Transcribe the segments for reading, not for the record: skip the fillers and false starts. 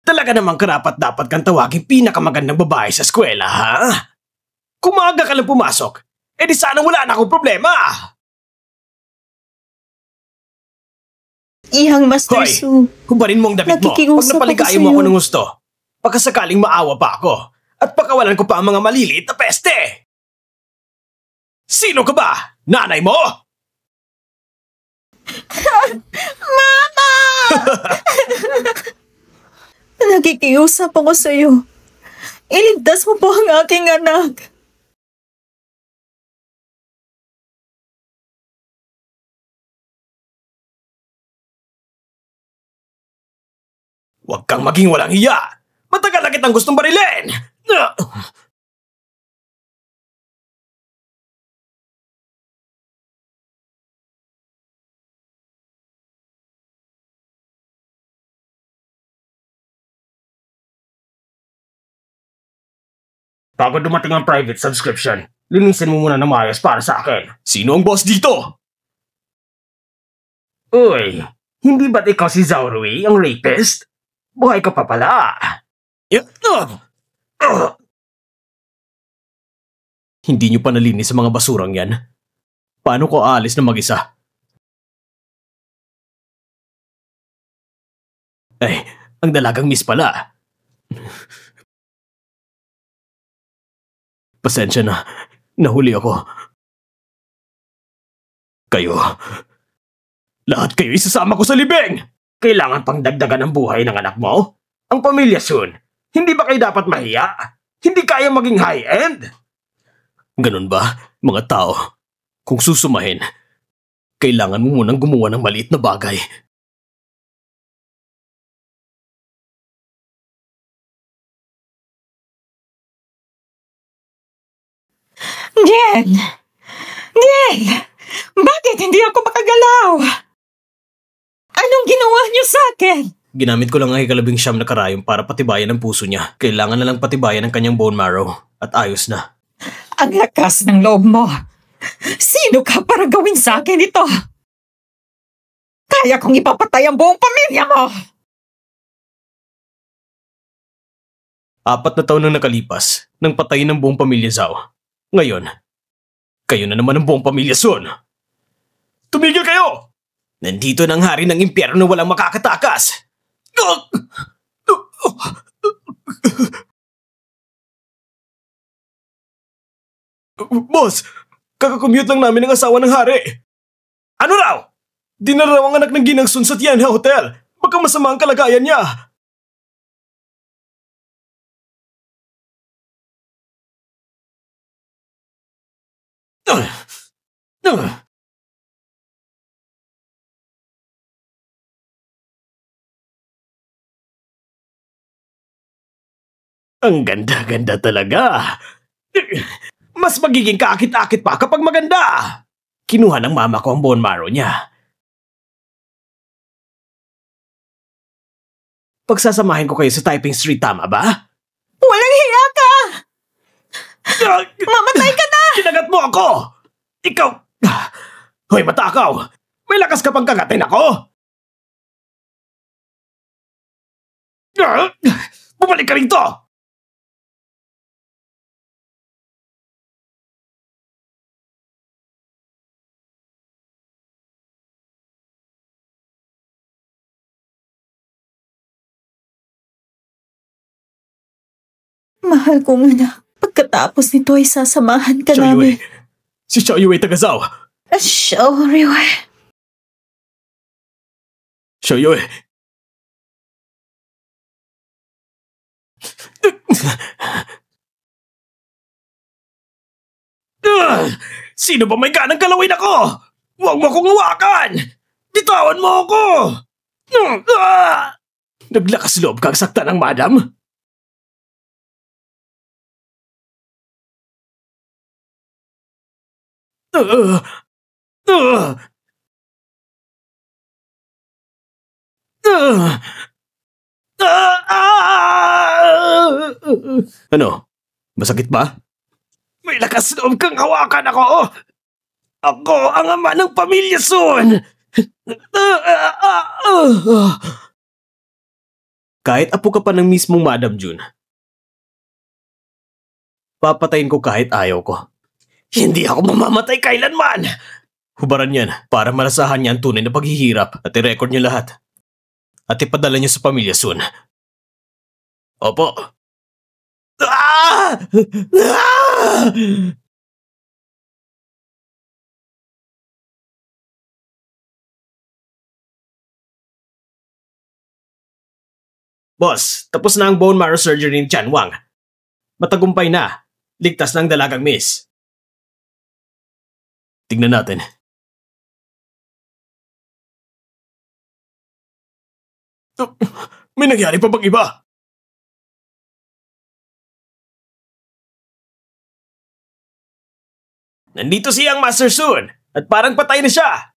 Talaga namang karapat-dapat kang tawaging pinakamagandang babae sa eskwela, ha? Kung maaga ka lang pumasok, edi sana wala na akong problema! Ihang Master Hoy, Su, hubarin mo ang damit mo pag nakikiusap napaligayan ako mo ako sa'yo. ng gusto. Pagkasakaling maawa pa ako at pagkawalan ko pa ang mga maliliit na peste! Sino ka ba? Nanay mo? Mama! Nakikiusap ako sa'yo. Iligtas mo po ang aking anak. Huwag kang maging walang hiya! Matagal na kitang gustong barilin! Bago dumating ang private subscription, linisin mo muna ng maayos para sa akin. Sino ang boss dito? Uy, hindi ba't ikaw si Zaurui, ang rapist? Buhay ka pa pala. Hindi niyo pa nalinis sa mga basurang yan. Paano ko aalis na mag-isa? Eh, ang dalagang miss pala. Pasensya na. Nahuli ako. Kayo. Lahat kayo isasama ko sa libing! Kailangan pang dagdagan ang buhay ng anak mo? Ang pamilya soon. Hindi ba kayo dapat mahiya? Hindi kaya maging high-end? Ganun ba, mga tao? Kung susumahin, kailangan mo munang gumawa ng maliit na bagay. Jen! Jen! Bakit hindi ako makagalaw? Anong ginawa niyo sa akin? Ginamit ko lang ang ika-19 na karayom para patibayan ang puso niya. Kailangan na lang patibayan ang kanyang bone marrow. At ayos na. Ang lakas ng loob mo. Sino ka para gawin sa akin ito? Kaya kong ipapatay ang buong pamilya mo! 4 na taon nang nakalipas nang patayin ng buong pamilya Zhao. Ngayon, kayo na naman ang buong pamilya Sun. Tumigil kayo! Nandito na ang hari ng impyerno na walang makakatakas. Boss, kakakommute lang namin ng asawa ng hari. Ano raw? Dinala raw ang anak ng Ginang Sun sa Tianhe Hotel. Baka masama ang kalagayan niya. Ang ganda-ganda talaga. Mas magiging kaakit-akit pa kapag maganda. Kinuha ng mama ko ang bone marrow niya. Pagsasamahin ko kayo sa Taiping Street, tama ba? Walang hiya ka! Mamatay ka na! Kinagat mo ako! Ikaw! Hoy, matakaw! May lakas ka pang kagatin ako! Bumalik ka rito! Mahal kong anak, pagkatapos nito ay sasamahan ka namin. Si Xiao Yue taga Zhao. Sorry, Xiao Yue. Sino ba may ganang galawin ako? Huwag mo akong hawakan! Bitawan mo ako! Naglakas loob kang sakta ng madam? Ano? Masakit ba? May lakas loob kang hawakan ako! Ako ang ama ng pamilya Sun! Kahit apo ka pa ng mismong Madam June. Papatayin ko kahit ayaw ko. Hindi ako mamamatay kailanman! Hubaran yan para malasahan niya ang tunay na paghihirap at i-record niyo lahat. At ipadala niyo sa pamilya soon. Opo. Ah! Ah! Boss, tapos na ang bone marrow surgery ni Chan Wang. Matagumpay na. Ligtas ng dalagang miss. Tignan natin. May nangyari pa bang iba? Nandito siyang Master Sun at parang patay na siya.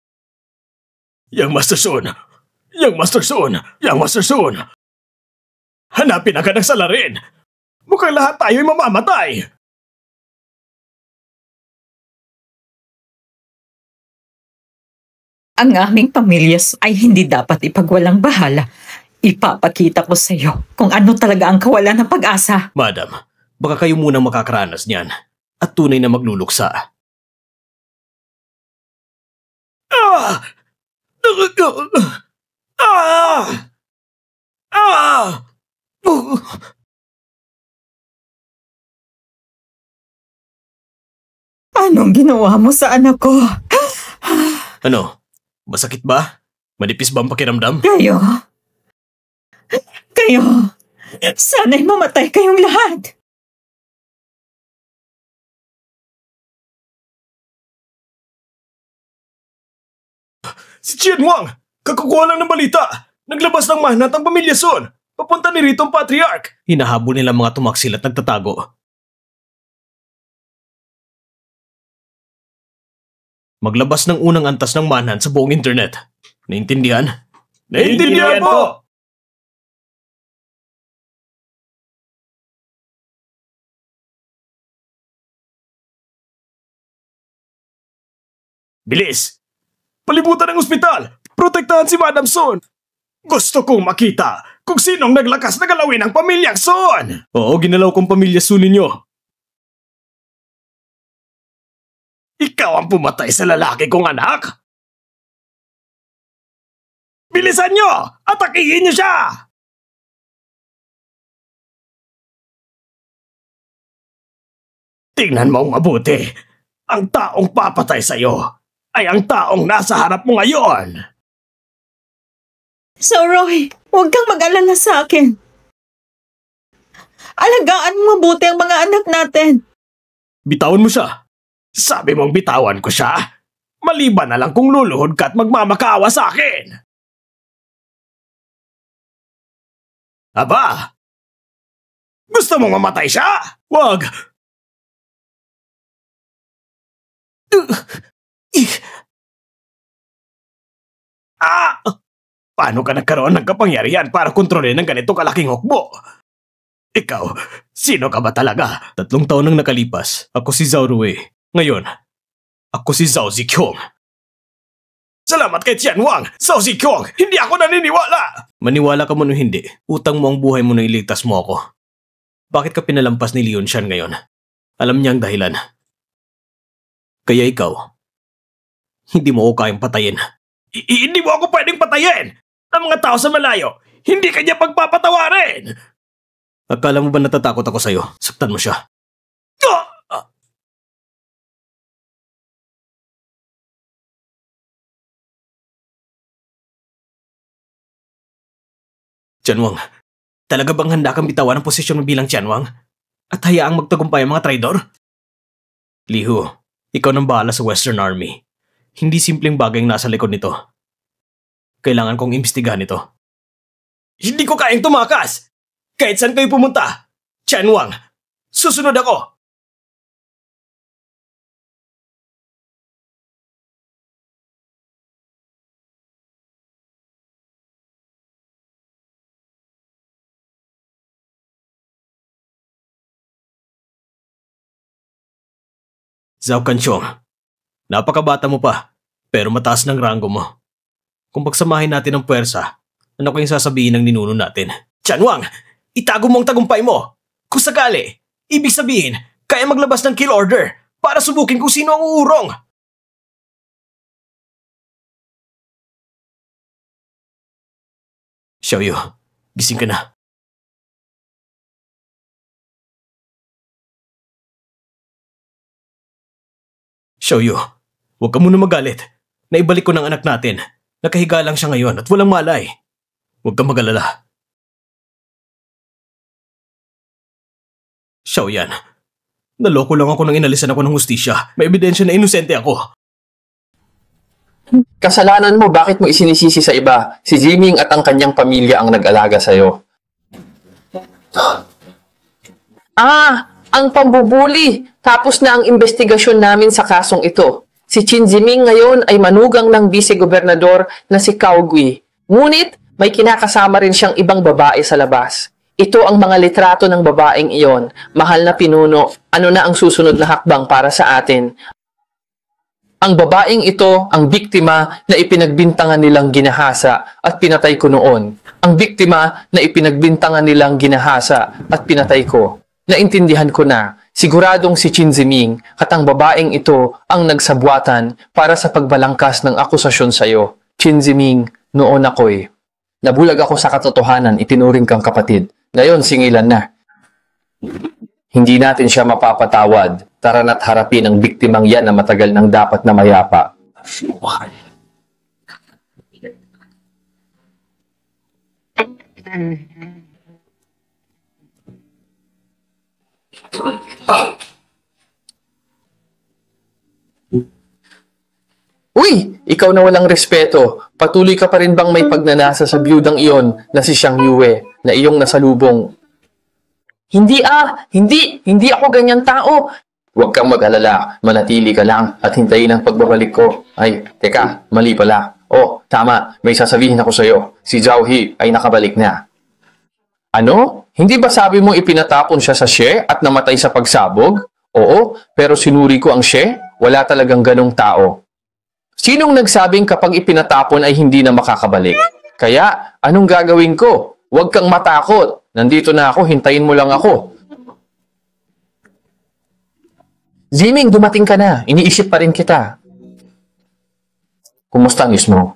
Yang Master Sun! Yang Master Sun! Yang Master Sun! Hanapin agad ang salarin! Mukhang lahat tayo'y mamamatay! Ang aming pamilya ay hindi dapat ipagwalang bahala. Ipapakita ko sa iyo kung ano talaga ang kawalan ng pag-asa. Madam, baka kayo munang makakaranas niyan at tunay na magluluksa. Ah! Ah! Ah! Anong ginawa mo sa anak ko? Ano? Masakit ba? Manipis ba ang pakiramdam? Kayo, sana'y mamatay kayong lahat. Si Chen Wang! Kakukuha lang ng balita! Naglabas ng manat ang pamilya Sun! Papunta ni rito ang Patriarch! Hinahabol nila mga tumaksil at nagtatago. Maglabas ng unang antas ng manhunt sa buong internet. Naintindihan? Naintindihan po! Bilis! Palibutan ng ospital! Protektahan si Madam Sun! Gusto kong makita kung sinong naglakas na galawin ang pamilyang Sun! Oo, ginalaw kong pamilya Sun ninyo. Ikaw ang pumatay sa lalaki kong anak? Bilisan nyo! Atakihin nyo siya! Tingnan mong mabuti. Ang taong papatay sa'yo ay ang taong nasa harap mo ngayon. So Roy, huwag kang mag-alala sa akin. Alagaan mo mabuti ang mga anak natin. Bitawan mo siya. Sabi mong bitawan ko siya? Maliban na lang kung luluhod ka at magmamakaawa sa akin. Aba! Gusto mong mamatay siya? Wag! Ah! Paano ka nagkaroon ng kapangyarihan para kontrolin ng ganito kalaking hukbo? Ikaw, sino ka ba talaga? 3 taon nang nakalipas, ako si Zhao Rui. Ngayon, ako si Zhao Ziqiong. Salamat kay Tian Wang! Zhao Ziqiong! Hindi ako naniniwala! Maniwala ka man o hindi, utang mo ang buhay mo na iligtas mo ako. Bakit ka pinalampas ni Leon Shan ngayon? Alam niya ang dahilan. Kaya ikaw, hindi mo ako kayang patayin. Hindi mo ako pwedeng patayin! Ang mga tao sa malayo, hindi kanya pagpapatawarin! Akala mo ba natatakot ako sa'yo? Saktan mo siya. Tianwang, talaga bang handa kang bitawan ang posisyon mo bilang Tianwang? At hayaang magtagumpay ang mga traidor? Lihu, ikaw nang bahala sa Western Army. Hindi simpleng bagay ang nasa likod nito. Kailangan kong imbestigahan ito. Hindi ko kayang tumakas! Kahit saan kayo pumunta! Tianwang, susunod ako! Zhao Kanchong, napakabata mo pa, pero mataas ng ranggo mo. Kung pagsamahin natin ang puwersa, ano kayong sasabihin ng ninuno natin? Tianwang, itago mo ang tagumpay mo. Kung sakali, ibig sabihin, kaya maglabas ng kill order para subukin kung sino ang uurong. Xiaoyu, gising ka na. Xiaoyu, huwag ka muna magalit. Naibalik ko ng anak natin. Nakahiga lang siya ngayon at walang malay. Huwag kang mag-alala. Xiaoyan, naloko lang ako nang inalisan ako ng hustisya. May ebidensya na inosente ako. Kasalanan mo, bakit mo isinisisi sa iba? Si Jiming at ang kanyang pamilya ang nag-alaga sa'yo. Ang pambubuli. Tapos na ang investigasyon namin sa kasong ito. Si Qin Jiming ngayon ay manugang ng vice-gobernador na si Cao Gui. Ngunit, may kinakasama rin siyang ibang babae sa labas. Ito ang mga litrato ng babaeng iyon. Mahal na pinuno, ano na ang susunod na hakbang para sa atin? Ang babaeng ito ang biktima na ipinagbintangan nilang ginahasa at pinatay ko noon. Ang biktima na ipinagbintangan nilang ginahasa at pinatay ko. Naintindihan ko na, siguradong si Qin Jiming at ang babaeng ito ang nagsabwatan para sa pagbalangkas ng akusasyon sa iyo. Qin Jiming, noon ako'y nabulag ako sa katotohanan, itinuring kang kapatid. Ngayon, singilan na. Hindi natin siya mapapatawad. Tara na't harapin ang biktimang yan na matagal nang dapat na mayapa. Uy! Ikaw na walang respeto. Patuloy ka pa rin bang may pagnanasa sa biyudang iyon na si Xiang Yue na iyong nasalubong? Hindi Hindi ako ganyang tao. Huwag kang mag-alala. Manatili ka lang at hintayin ang pagbabalik ko. Ay, teka, mali pala. Oh, tama. May sasabihin ako sa'yo. Si Zhao He ay nakabalik na. Ano? Hindi ba sabi mo ipinatapon siya sa Xie at namatay sa pagsabog? Oo, pero sinuri ko ang Xie. Wala talagang ganong tao. Sinong nagsabing kapag ipinatapon ay hindi na makakabalik? Kaya, anong gagawin ko? Huwag kang matakot. Nandito na ako, hintayin mo lang ako. Jiming, dumating ka na. Iniisip pa rin kita. Kumusta ang news mo?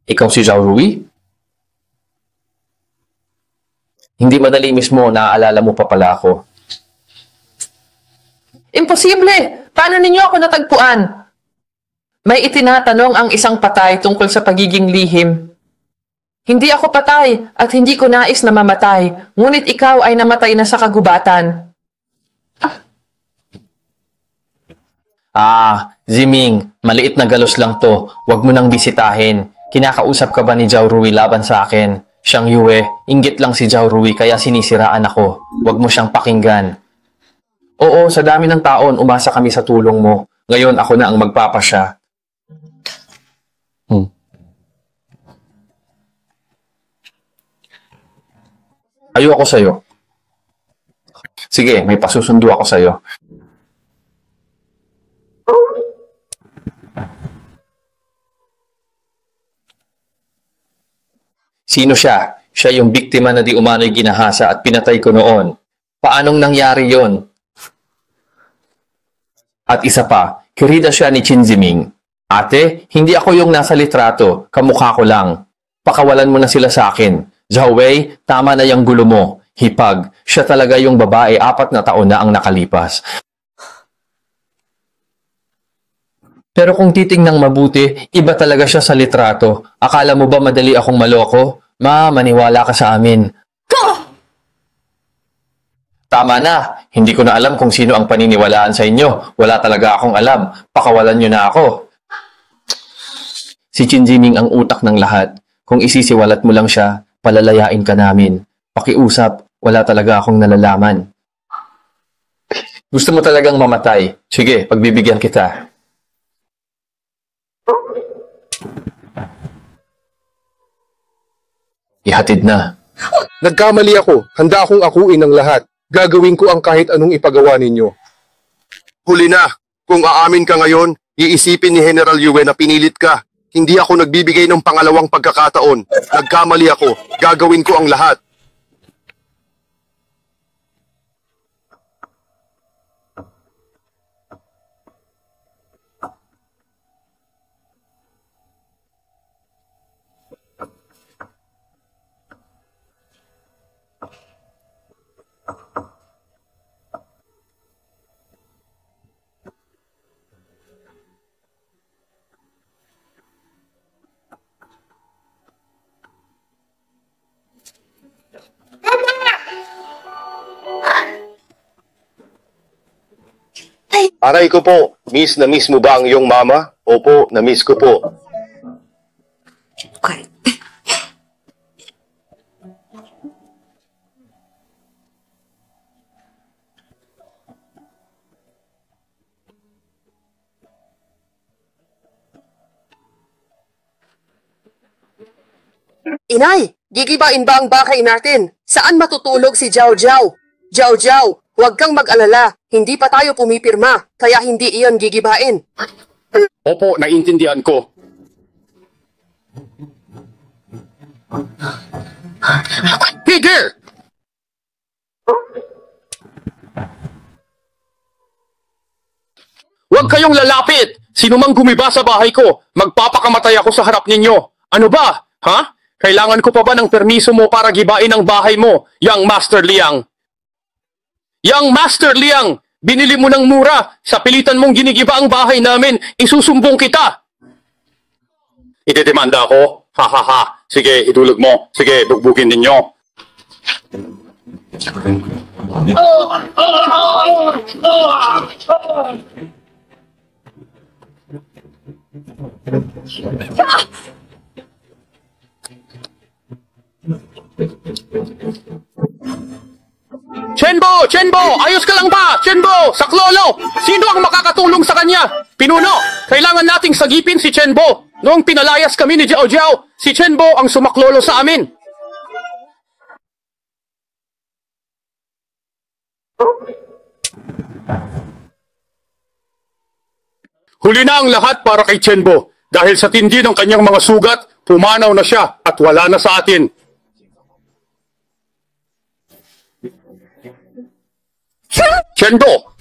Ikaw si Zhao Rui? Hindi madali mismo, naaalala mo pa pala ako. Imposible! Paano ninyo ako natagpuan? May itinatanong ang isang patay tungkol sa pagiging lihim. Hindi ako patay at hindi ko nais na mamatay, ngunit ikaw ay namatay na sa kagubatan. Jiming, maliit na galos lang to. Huwag mo nang bisitahin. Kinakausap ka ba ni Zhao Rui laban sa akin? Xiang Yue, inggit lang si Zhao Rui kaya sinisiraan ako. Huwag mo siyang pakinggan. Oo, sa dami ng taon, umasa kami sa tulong mo. Ngayon, ako na ang magpapasya. Ayo ako sa'yo. Sige, may pasusundo ako sa'yo. Sino siya? Siya yung biktima na di umano'y ginahasa at pinatay ko noon. Paanong nangyari yon? At isa pa, kirida siya ni Qin Jiming. Ate, hindi ako yung nasa litrato. Kamukha ko lang. Pakawalan mo na sila sa akin. Zhao Wei, tama na yung gulo mo. Hipag, siya talaga yung babae 4 na taon na ang nakalipas. Pero kung titingnang mabuti, iba talaga siya sa litrato. Akala mo ba madali akong maloko? Maniwala ka sa amin. Tama na. Hindi ko na alam kung sino ang paniniwalaan sa inyo. Wala talaga akong alam. Pakawalan nyo na ako. Si Qin Jiming ang utak ng lahat. Kung isisiwalat mo lang siya, palalayain ka namin. Pakiusap, wala talaga akong nalalaman. Gusto mo talagang mamatay? Sige, pagbibigyan kita. Ihatid na. Nagkamali ako. Handa akong akuin ang lahat. Gagawin ko ang kahit anong ipagawa ninyo. Huli na. Kung aamin ka ngayon, iisipin ni General Yue na pinilit ka. Hindi ako nagbibigay ng pangalawang pagkakataon. Nagkamali ako. Gagawin ko ang lahat. Aray ko po, miss na miss mo ba ang iyong mama? Opo, na miss ko po. Okay. Inay, gigibain ba ang bakay natin? Saan matutulog si Jiao Jiao? Jiao Jiao, huwag kang mag-alala. Hindi pa tayo pumipirma, kaya hindi iyon gigibain. Opo, naiintindihan ko. Tigil! Huwag kayong lalapit! Sino mang gumiba sa bahay ko, magpapakamatay ako sa harap ninyo. Ano ba? Ha? Kailangan ko pa ba ng permiso mo para gibain ang bahay mo, Young Master Liang? Young Master Liang, binili mo ng mura, sa pilitan mong ginigiba ang bahay namin, isusumbong kita. Idedemanda ako? Ha ha ha. Sige, itulog mo. Sige, bugbugin ninyo. Chenbo! Chenbo! Ayos ka lang ba? Chenbo! Saklolo! Sino ang makakatulong sa kanya? Pinuno! Kailangan nating sagipin si Chenbo! Noong pinalayas kami ni Jiao Jiao, si Chenbo ang sumaklolo sa amin! Huli na ang lahat para kay Chenbo. Dahil sa tindi ng kanyang mga sugat, pumanaw na siya at wala na sa atin. Chenbo!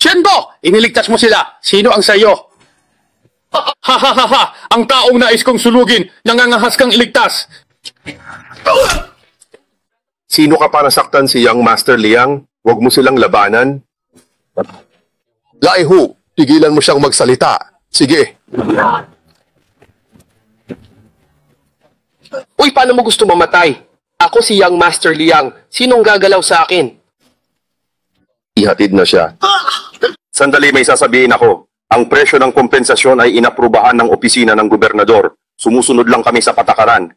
Chenbo! Iniligtas mo sila. Sino ang sayo? Ha ha ha ha! Ang taong nais kong sulugin, nangangahas kang iligtas. Sino ka para saktan si Young Master Liang? Huwag mo silang labanan. Lai Hu, tigilan mo siyang magsalita. Sige. Uy, paano mo gusto mamatay? Ako si Young Master Liang. Sinong gagalaw sa akin? Ihatid na siya. Sandali, may sasabihin ako. Ang presyo ng kompensasyon ay inaprubahan ng opisina ng gobernador. Sumusunod lang kami sa patakaran.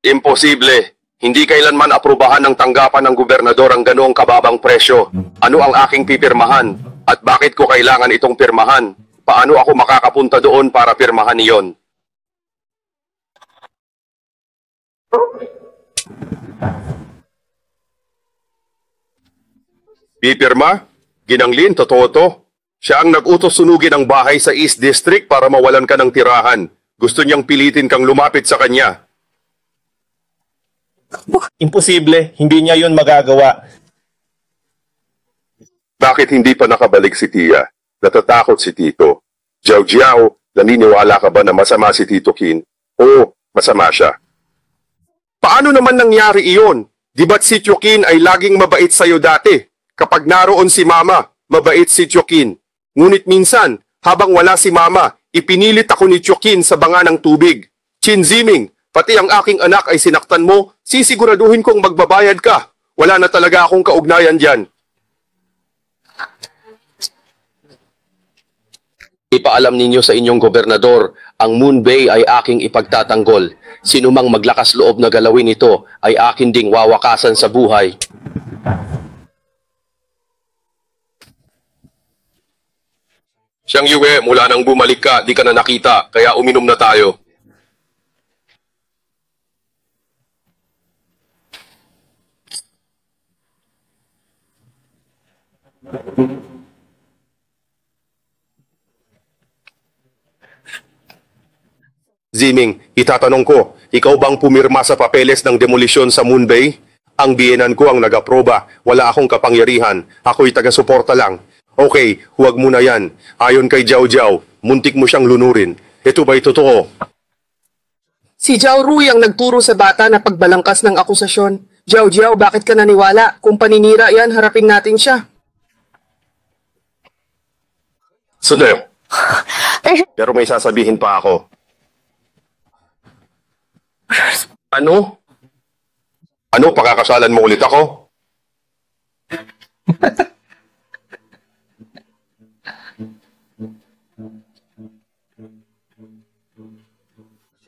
Imposible. Hindi kailanman aprubahan ng tanggapan ng gobernador ang ganoong kababang presyo. Ano ang aking pipirmahan? At bakit ko kailangan itong pirmahan? Paano ako makakapunta doon para pirmahan iyon? Pipirma? Ginanglin, totoo to. Siya ang nag-utos sunugin ang bahay sa East District para mawalan ka ng tirahan. Gusto niyang pilitin kang lumapit sa kanya. Imposible, hindi niya yun magagawa. Bakit hindi pa nakabalik si Tia? Natatakot si Tito. Jiao Jiao, naniniwala ka ba na masama si Tito Qin? Oo, masama siya. Paano naman nangyari iyon? Di ba't si Tio Qin ay laging mabait sa'yo dati? Kapag naroon si Mama, mabait si Tio Qin. Ngunit minsan, habang wala si Mama, ipinilit ako ni Tio Qin sa banga ng tubig. Qin Ziming, pati ang aking anak ay sinaktan mo, sisiguraduhin kong magbabayad ka. Wala na talaga akong kaugnayan dyan. Ipaalam ninyo sa inyong gobernador, ang Moon Bay ay aking ipagtatanggol. Sino mang maglakas loob na galawin ito ay akin ding wawakasan sa buhay. Siyang Yue, mula nang bumalik ka, di ka na nakita, kaya uminom na tayo. Ziming, itatanong ko, ikaw bang pumirma sa papeles ng demolisyon sa Moon Bay? Ang biyenan ko ang nag-aproba. Wala akong kapangyarihan. Ako'y taga-suporta lang. Okay, huwag mo na yan. Ayon kay Jiao Jiao, muntik mo siyang lunurin. Ito ba'y totoo? Si Jiao Rui ang nagturo sa bata na pagbalangkas ng akusasyon. Jiao Jiao, bakit ka naniwala? Kung paninira yan, harapin natin siya. Sundeo. Pero may sasabihin pa ako. Ano? Ano, pakakasalan mo ulit ako?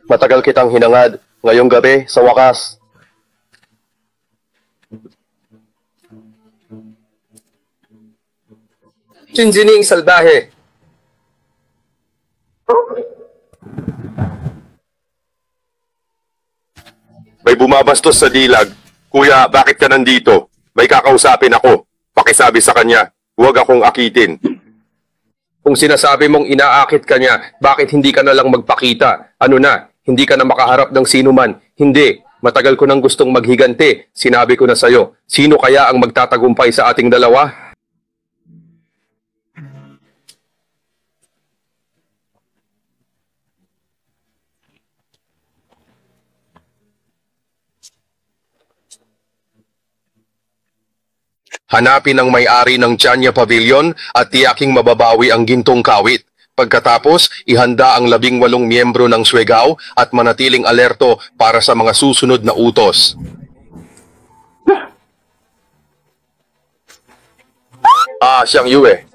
Matagal kitang hinangad. Ngayong gabi, sa wakas. Chinzining salbahe. May bumabastos sa dilag. Kuya, bakit ka nandito? May kakausapin ako. Pakisabi sa kanya, huwag akong akitin. Kung sinasabi mong inaakit ka niya, bakit hindi ka na lang magpakita? Ano na, hindi ka na makaharap ng sino man? Hindi, matagal ko nang gustong maghiganti. Sinabi ko na sa'yo, sino kaya ang magtatagumpay sa ating dalawa? Hanapin ang may-ari ng Chania Pavilion at tiyaking mababawi ang gintong kawit. Pagkatapos, ihanda ang 18 miyembro ng Suegao at manatiling alerto para sa mga susunod na utos. Xiang Yue.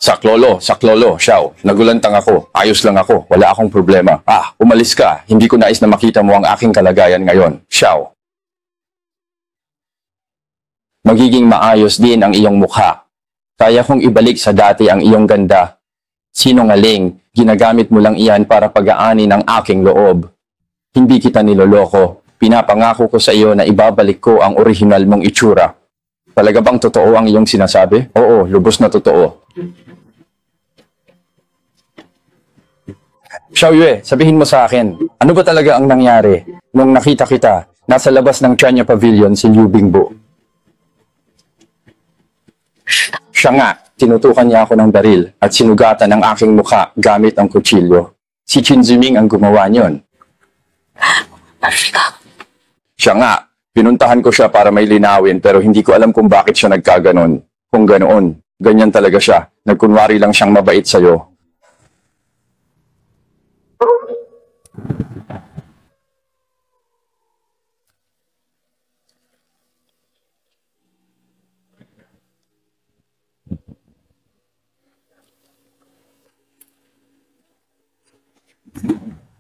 Saklolo, Xiao. Nagulantang ako. Ayos lang ako. Wala akong problema. Umalis ka. Hindi ko nais na makita mo ang aking kalagayan ngayon. Xiao. Magiging maayos din ang iyong mukha. Kaya kong ibalik sa dati ang iyong ganda. Sinungaling, ginagamit mo lang iyan para pag-aani ng aking loob. Hindi kita niloloko. Pinapangako ko sa iyo na ibabalik ko ang orihinal mong itsura. Talaga bang totoo ang iyong sinasabi? Oo, lubos na totoo. Xiaoyue, sabihin mo sa akin, ano ba talaga ang nangyari nung nakita kita nasa labas ng Chania Pavilion si Liu Bingbo? Siya nga, tinutukan niya ako ng baril at sinugatan ang aking mukha gamit ang kutsilyo. Si Qin Ziming ang gumawa niyon. Siya nga, pinuntahan ko siya para may linawin pero hindi ko alam kung bakit siya nagkaganon. Kung ganoon, ganyan talaga siya. Nagkunwari lang siyang mabait sa'yo.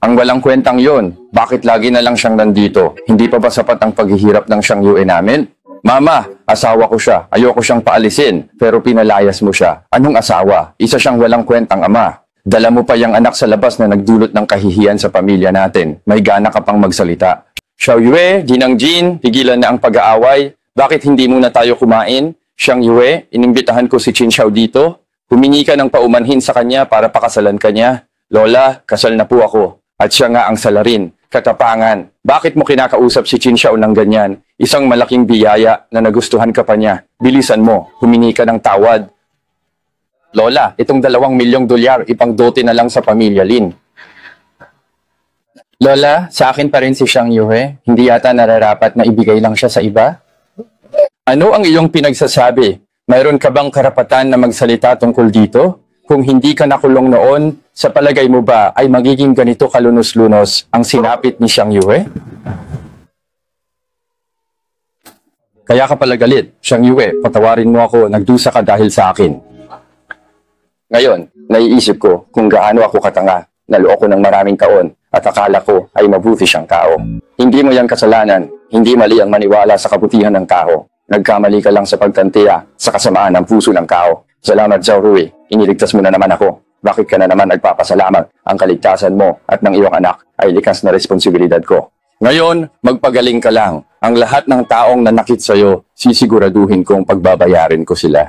Ang walang kwentang yon, bakit lagi na lang siyang nandito? Hindi pa ba sapat ang paghihirap ng Xiang Yue namin? Mama, asawa ko siya. Ayoko siyang paalisin, pero pinalayas mo siya. Anong asawa? Isa siyang walang kwentang ama. Dala mo pa yung anak sa labas na nagdulot ng kahihiyan sa pamilya natin. May gana ka pang magsalita. Xiao Yue, Ginang Jin, pigilan na ang pag-aaway. Bakit hindi muna tayo kumain? Xiang Yue, inimbitahan ko si Qin Xiao dito. Humingi ka ng paumanhin sa kanya para pakasalan ka niya. Lola, kasal na po ako. At siya nga ang salarin, katapangan. Bakit mo kinakausap si Qin Xiao ng ganyan? Isang malaking biyaya na nagustuhan ka pa niya. Bilisan mo, humingi ka ng tawad. Lola, itong $2 milyong ipangdote na lang sa pamilya Lin. Lola, sa akin pa rin si Xiang Yue. Hindi yata nararapat na ibigay lang siya sa iba? Ano ang iyong pinagsasabi? Mayroon ka bang karapatan na magsalita tungkol dito? Kung hindi ka nakulong noon, sa palagay mo ba ay magiging ganito kalunos-lunos ang sinapit ni Xiang Yue? Kaya ka pala galit, Xiang Yue, patawarin mo ako, nagdusa ka dahil sa akin. Ngayon, naiisip ko kung gaano ako katanga, naloko ng maraming taon at akala ko ay mabuti siyang tao. Hindi mo yan kasalanan, hindi mali ang maniwala sa kabutihan ng tao. Nagkamali ka lang sa pagtantiya sa kasamaan ng puso ng tao. Salamat, Zhao Rui. Iniligtas mo na naman ako. Bakit ka na naman nagpapasalamat? Ang kaligtasan mo at ng iyong anak ay likas na responsibilidad ko. Ngayon, magpagaling ka lang. Ang lahat ng taong nanakit sa'yo, sisiguraduhin kong pagbabayarin ko sila.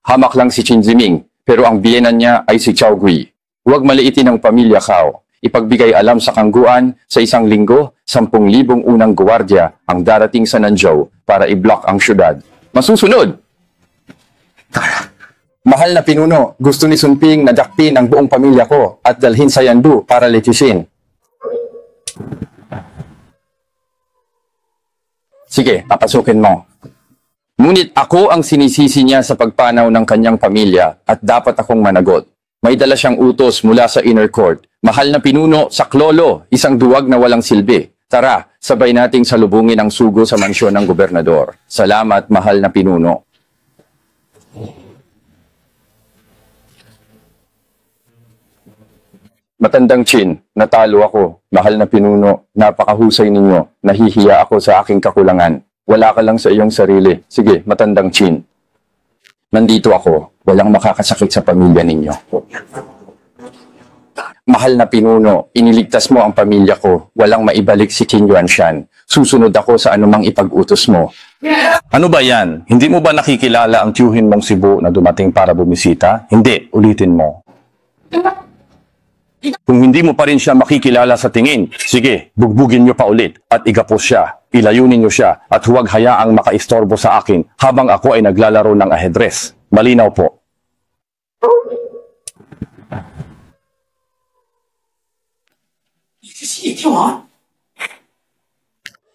Hamak lang si Qin Ziming, pero ang biyenan niya ay si Chao Gui. Huwag maliitin ang pamilya Cao. Ipagbigay alam sa kangguan, sa 1 linggo, 10,000 unang gwardiya ang darating sa Nanzhou para i-block ang syudad. Masusunod! Mahal na pinuno, gusto ni Sun Ping na dakpin ang buong pamilya ko at dalhin sa Yandu para litisin. Sige, papasukin mo. Ngunit ako ang sinisisi niya sa pagpanaw ng kanyang pamilya at dapat akong managot. May dala siyang utos mula sa inner court. Mahal na pinuno, saklolo, isang duwag na walang silbi. Tara, sabay nating salubungin ang sugo sa mansyon ng gobernador. Salamat, mahal na pinuno. Matandang Qin, natalo ako. Mahal na pinuno, napakahusay ninyo. Nahihiya ako sa aking kakulangan. Wala ka lang sa iyong sarili. Sige, matandang Qin. Nandito ako. Walang makakasakit sa pamilya ninyo. Mahal na pinuno, iniligtas mo ang pamilya ko. Walang maibalik si Qin Yuanshan. Susunod ako sa anumang ipag-utos mo. Ano ba yan? Hindi mo ba nakikilala ang tiyuhin mong Cebu na dumating para bumisita? Hindi, ulitin mo. Kung hindi mo pa rin siya makikilala sa tingin, sige, bugbugin niyo pa ulit at igapos siya. Ilayunin niyo siya at huwag hayaang makaistorbo sa akin habang ako ay naglalaro ng ahedres. Malinaw po.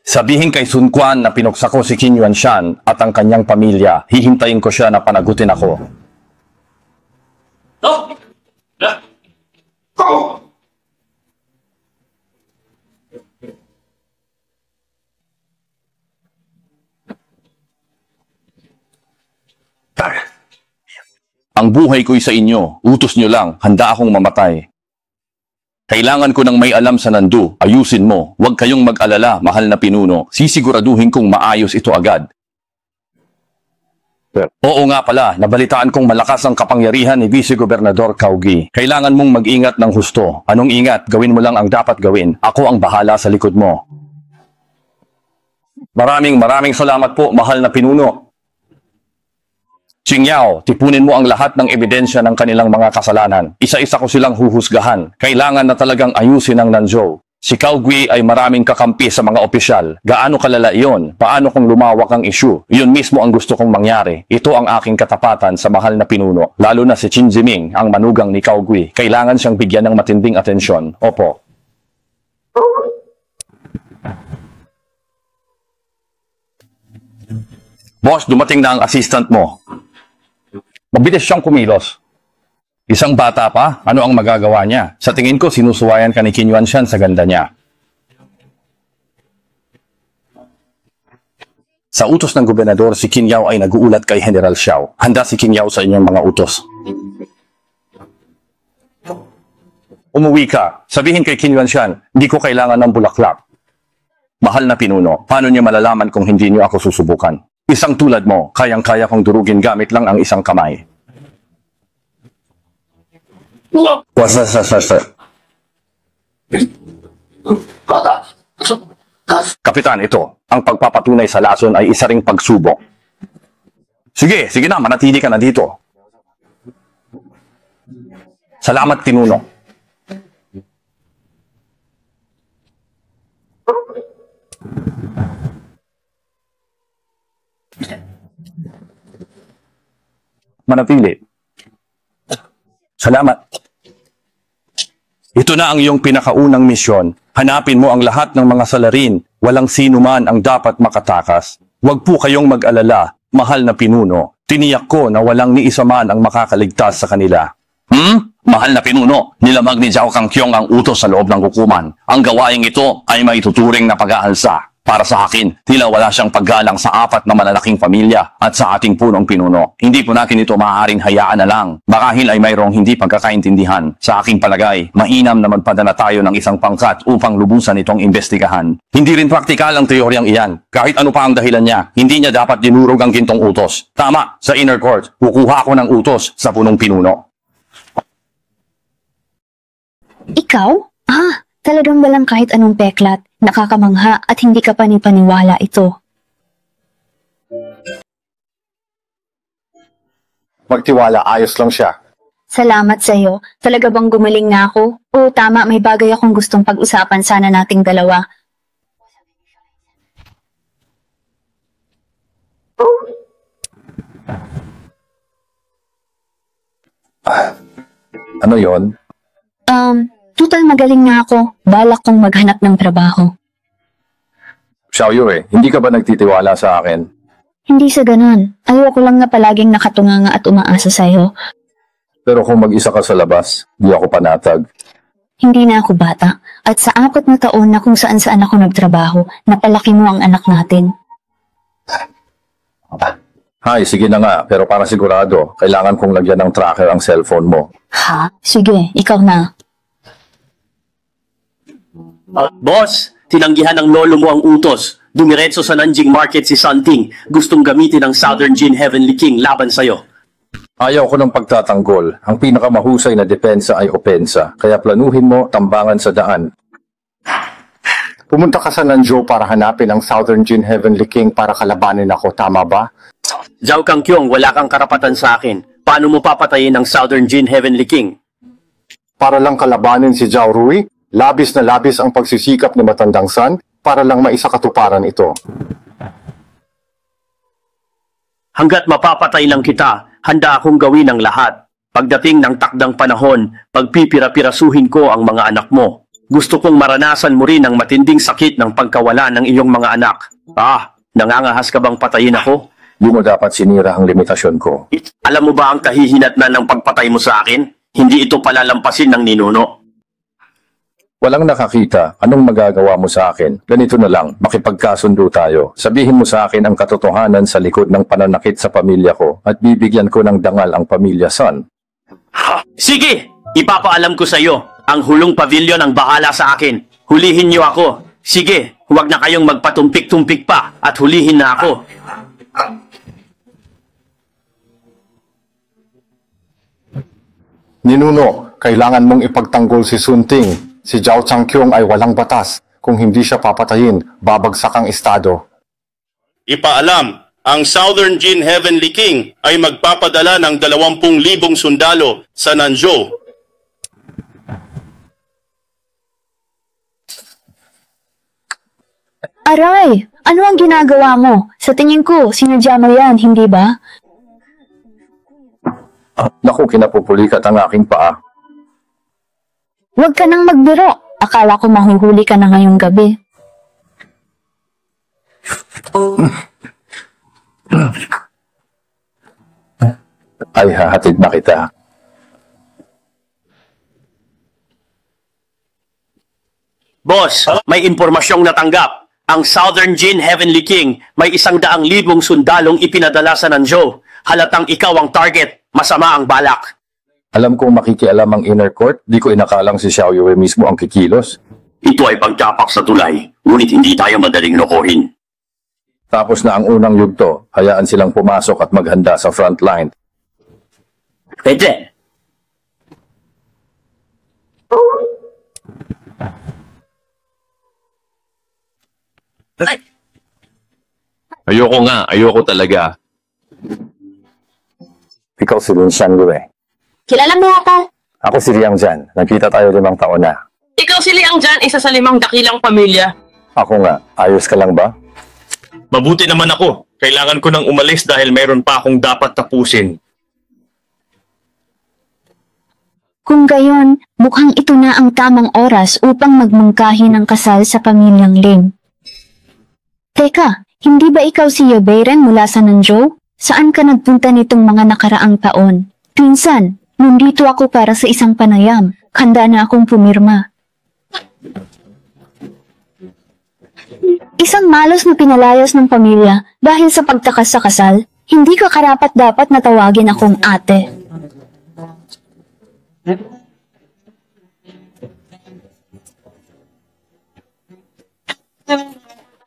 Sabihin kay Sun Quan na pinuksa ko si Qin Yuanshan at ang kanyang pamilya. Hihintayin ko siya na panagutin ako. Ang buhay ko'y sa inyo. Utos nyo lang. Handa akong mamatay. Kailangan ko ng may alam sa Nandu. Ayusin mo. Huwag kayong mag-alala, mahal na pinuno. Sisiguraduhin kong maayos ito agad. Oo nga pala, nabalitaan kong malakas ang kapangyarihan ni Vice Gobernador Cao Gui. Kailangan mong mag-ingat ng husto. Anong ingat? Gawin mo lang ang dapat gawin. Ako ang bahala sa likod mo. Maraming salamat po, mahal na pinuno. Qingyao, tipunin mo ang lahat ng ebidensya ng kanilang mga kasalanan. Isa-isa ko silang huhusgahan. Kailangan na talagang ayusin ang Nanzhou. Si Cao Gui ay maraming kakampi sa mga opisyal. Gaano kalala iyon? Paano kung lumawak ang issue? Iyon mismo ang gusto kong mangyari. Ito ang aking katapatan sa mahal na pinuno. Lalo na si Qin Ziming, ang manugang ni Cao Gui. Kailangan siyang bigyan ng matinding atensyon. Opo. Boss, dumating na ang assistant mo. Mabilis siyang kumilos. Isang bata pa, ano ang magagawa niya? Sa tingin ko, sinusuwayan ka ni Qin Yuanshan sa ganda niya. Sa utos ng gobernador, si Qin Yao ay nag-uulat kay General Xiao. Handa si Qin Yao sa inyong mga utos. Umuwi ka. Sabihin kay Qin Yuanshan, hindi ko kailangan ng bulaklak. Mahal na pinuno, paano niya malalaman kung hindi niyo ako susubukan? Isang tulad mo, kayang-kaya kong durugin gamit lang ang isang kamay. Kapitan, ito. Ang pagpapatunay sa lason ay isa ring pagsubok. Sige na, manatili ka na dito. Salamat, pinuno. Manatili. Salamat. Ito na ang iyong pinakaunang misyon. Hanapin mo ang lahat ng mga salarin. Walang sino man ang dapat makatakas. Huwag po kayong mag-alala, mahal na pinuno. Tiniyak ko na walang ni isa man ang makakaligtas sa kanila. Mahal na pinuno, nilamag ni Zhao Kangqiong ang utos sa loob ng hukuman. Ang gawaing ito ay may tuturing na pag-aalsa. Para sa akin, tila wala siyang paggalang sa 4 na malalaking pamilya at sa ating punong pinuno. Hindi po natin ito maaaring hayaan na lang. Marahil ay mayroong hindi pagkakaintindihan. Sa aking palagay, mainam na magpadala tayo ng isang pangkat upang lubusan itong imbestigahan. Hindi rin praktikal ang teoryang iyan. Kahit ano pa ang dahilan niya, hindi niya dapat dinurog ang gintong utos. Tama, sa inner court, kukuha ako ng utos sa punong pinuno. Ikaw? Talagang walang kahit anong peklat. Nakakamangha at hindi ka panipaniwala ito. Magtiwala, ayos lang siya. Salamat sa'yo. Talaga bang gumaling na ako? Oo, tama, may bagay akong gustong pag-usapan sana nating dalawa. Ano yon? Total magaling na ako. Balak kong maghanap ng trabaho. Xiaoyue, hindi ka ba nagtitiwala sa akin? Hindi sa ganun. Ayoko lang na palaging nakatunganga at umaasa sa'yo. Pero kung mag-isa ka sa labas, di ako panatag. Hindi na ako bata. At sa 4 na taon na kung saan-saan ako nagtrabaho, napalaki mo ang anak natin. Hay, sige na nga, pero para sigurado, kailangan kong lagyan ng tracker ang cellphone mo. Ha? Sige, ikaw na. Boss, tinanggihan ng lolo mo ang utos. Dumiretso sa Nanjing Market si Santing. Gustong gamitin ang Southern Jin Heavenly King laban sa'yo. Ayaw ko ng pagtatanggol. Ang pinakamahusay na depensa ay opensa. Kaya planuhin mo tambangan sa daan. Pumunta ka sa Nanzhou para hanapin ang Southern Jin Heavenly King para kalabanin ako, tama ba? Zhao Kangkyong, wala kang karapatan sa akin. Paano mo papatayin ang Southern Jin Heavenly King? Para lang kalabanin si Zhao Rui? Labis na labis ang pagsisikap ni Matandang San para lang maisakatuparan ito. Hanggat mapapatay lang kita, handa akong gawin ang lahat. Pagdating ng takdang panahon, pagpipira-pirasuhin ko ang mga anak mo. Gusto kong maranasan mo rin ang matinding sakit ng pagkawala ng iyong mga anak. Nangangahas ka bang patayin ako? Di mo dapat sinira ang limitasyon ko. Alam mo ba ang kahihinatnan ng pagpatay mo sa akin? Hindi ito palalampasin ng ninuno. Walang nakakita. Anong magagawa mo sa akin? Ganito na lang, makipagkasundo tayo. Sabihin mo sa akin ang katotohanan sa likod ng pananakit sa pamilya ko at bibigyan ko ng dangal ang pamilya San. Sige! Ipapaalam ko sa iyo. Ang hulong pavilion ang bahala sa akin. Hulihin niyo ako. Sige, huwag na kayong magpatumpik-tumpik pa at hulihin na ako. Ninuno, kailangan mong ipagtanggol si Sunting. Si Zhao Changkyong ay walang batas. Kung hindi siya papatayin, babagsak ang estado. Ipaalam, ang Southern Jin Heavenly King ay magpapadala ng 20,000 sundalo sa Nanzhou. Aray! Ano ang ginagawa mo? Sa tingin ko, sinadya mo yan, hindi ba? Naku, kinapupulikat ang aking paa. Huwag ka nang magbiro. Akala ko mahuhuli ka na ngayong gabi. Ay, hahatid na kita. Boss, may impormasyong natanggap. Ang Southern Jin Heavenly King may 100,000 sundalong ipinadala sa Nanzhou. Halatang ikaw ang target. Masama ang balak. Alam kong makikialam ang inner court, di ko inakalang si Xiaoyue mismo ang kikilos. Ito ay pagtapak sa tulay, ngunit hindi tayo madaling lokohin. Tapos na ang unang yugto, hayaan silang pumasok at maghanda sa front line. Pwede. Ayoko talaga. Ikaw si Lin Shanlue. Kilala mo ako. Ako si Liang Zhan. Nagkita tayo 5 taon na. Ikaw si Liang Zhan, isa sa 5 dakilang pamilya. Ako nga, ayos ka lang ba? Mabuti naman ako. Kailangan ko nang umalis dahil mayroon pa akong dapat tapusin. Kung gayon, mukhang ito na ang tamang oras upang magmungkahi ng kasal sa pamilyang Lim. Teka, hindi ba ikaw si Yobeiren mula sa Nanzhou? Saan ka nagpunta nitong mga nakaraang taon? Pinsan, nandito ako para sa isang panayam. Handa na akong pumirma. Isang malos na pinalayas ng pamilya dahil sa pagtakas sa kasal, hindi ka karapat-dapat na tawagin akong ate.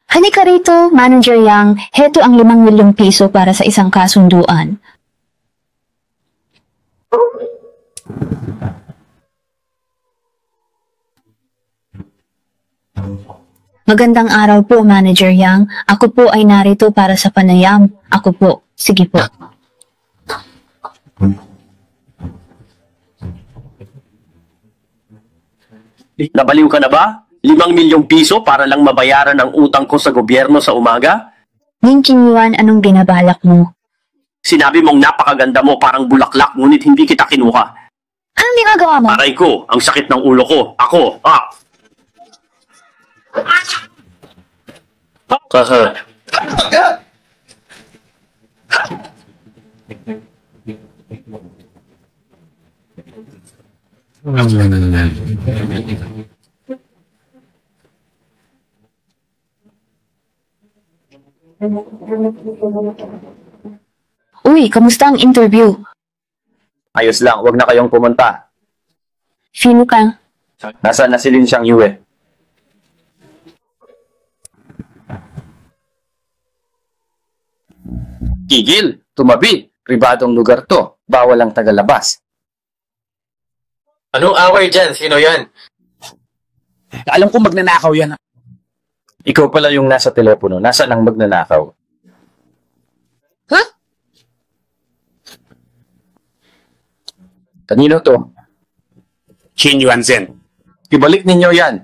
Halika rito, Manager Yang. Heto ang 5 milyong piso para sa isang kasunduan. Magandang araw po, Manager Yang. Ako po ay narito para sa panayam. Ako po. Sige po. Nabaliw ka na ba? 5 milyong piso para lang mabayaran ang utang ko sa gobyerno sa umaga? Ning Yuan, anong binabalak mo? Sinabi mong napakaganda mo, parang bulaklak, ngunit hindi kita kinuha. Anong ginagawa mo? Aray ko, ang sakit ng ulo ko. Ako, Uy, kamusta ang interview? Ayos lang, wag na kayong pumunta. Sino ka? Nasaan na si Lin Xiangyue? Tigil, tumabi. Pribadong lugar to. Bawal ang tagalabas. Anong away dyan? Sino yan? Alam ko magnanakaw yan. Ikaw pala yung nasa telepono. Nasaan ang magnanakaw? Huh? Kanino to? Qin Yuanzhen. Ibalik ninyo yan.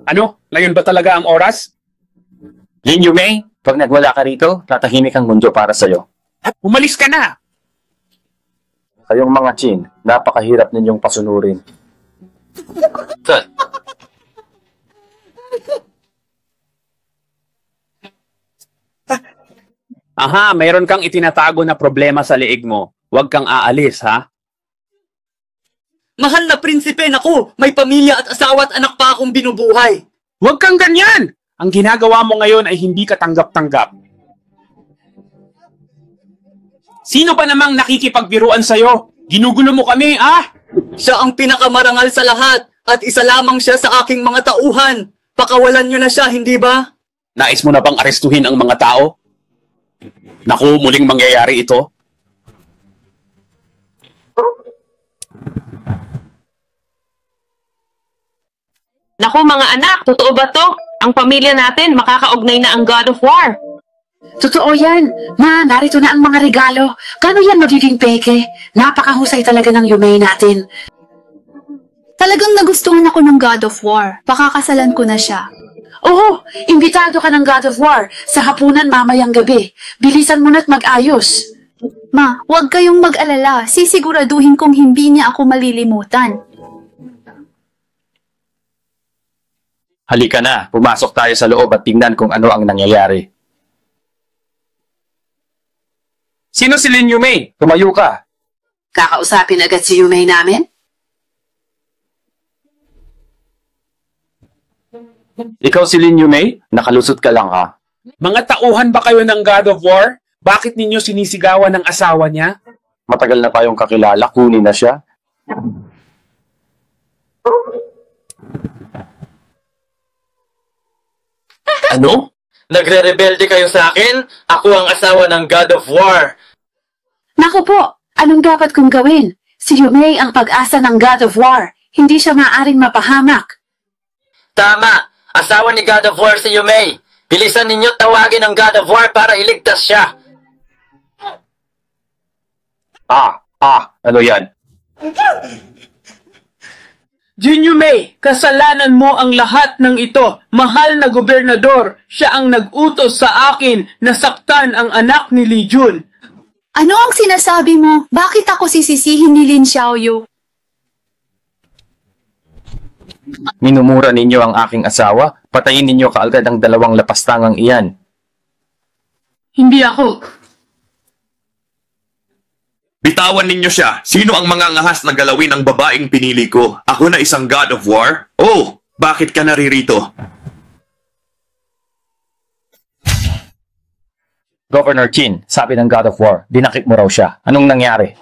Ano? Ngayon ba talaga ang oras? Lin Yumei, pag nagwala ka rito, tatahimik ang mundo para sa'yo. Umalis ka na! Kayong mga Qin, napakahirap ninyong pasunurin. Aha, mayroon kang itinatago na problema sa liig mo. Huwag kang aalis, ha? Mahal na prinsipe, naku! May pamilya at asawa at anak pa akong binubuhay. Huwag kang ganyan! Ang ginagawa mo ngayon ay hindi katanggap-tanggap. Sino pa namang nakikipagbiruan sa'yo? Ginugulo mo kami, ah? Siya ang pinakamarangal sa lahat at isa lamang siya sa aking mga tauhan. Pakawalan niyo na siya, hindi ba? Nais mo na bang arestuhin ang mga tao? Naku, muling mangyayari ito. Naku mga anak, totoo ba to? Ang pamilya natin makakaugnay na ang God of War. Totoo yan. Ma, narito na ang mga regalo. Kano yan magiging peke? Napakahusay talaga ng Yumei natin. Talagang nagustuhan ako ng God of War. Pakakasalan ko na siya. Oo, imbitado ka ng God of War sa hapunan mamayang gabi. Bilisan mo na't mag-ayos. Ma, huwag kayong mag-alala. Sisiguraduhin kong hindi niya ako malilimutan. Halika na, pumasok tayo sa loob at tingnan kung ano ang nangyayari. Sino si Lin Yumei? Tumayo ka. Kakausapin agad si Yumei namin? Ikaw si Lin Yumei? Nakalusot ka lang ha. Mga tauhan ba kayo ng God of War? Bakit ninyo sinisigawan ng asawa niya? Matagal na tayong kakilala, kunin na siya. Ano? Nagre-rebelde kayo sa akin? Ako ang asawa ng God of War. Naku po, anong dapat kong gawin? Si Yumei ang pag-asa ng God of War. Hindi siya maaaring mapahamak. Tama! Asawa ni God of War si Yumei. Bilisan ninyo tawagin ang God of War para iligtas siya. Ano yan? Jin Yumei, kasalanan mo ang lahat ng ito. Mahal na gobernador, siya ang nag-utos sa akin na saktan ang anak ni Li Jun. Ano ang sinasabi mo? Bakit ako sisisihin ni Lin Xiaoyu? Minumura ninyo ang aking asawa? Patayin ninyo kaagad ang 2 lapastangang iyan. Hindi ako. Bitawan ninyo siya. Sino ang mga ngahas na galawin ng babaeng pinili ko? Ako na isang God of War? Oh, bakit ka naririto? Governor Chin, sabi ng God of War, dinakip mo raw siya. Anong nangyari?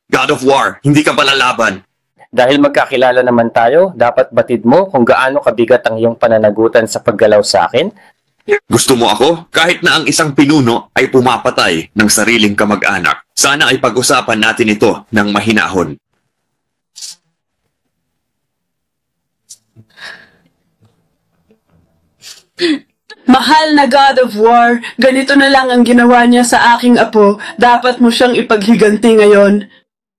God of War, hindi ka palalaban. Dahil magkakilala naman tayo, dapat batid mo kung gaano kabigat ang iyong pananagutan sa paggalaw sa akin? Gusto mo ako? Kahit na ang isang pinuno ay pumapatay ng sariling kamag-anak. Sana ay pag-usapan natin ito ng mahinahon. Mahal na God of War, ganito na lang ang ginawa niya sa aking apo. Dapat mo siyang ipaghiganti ngayon.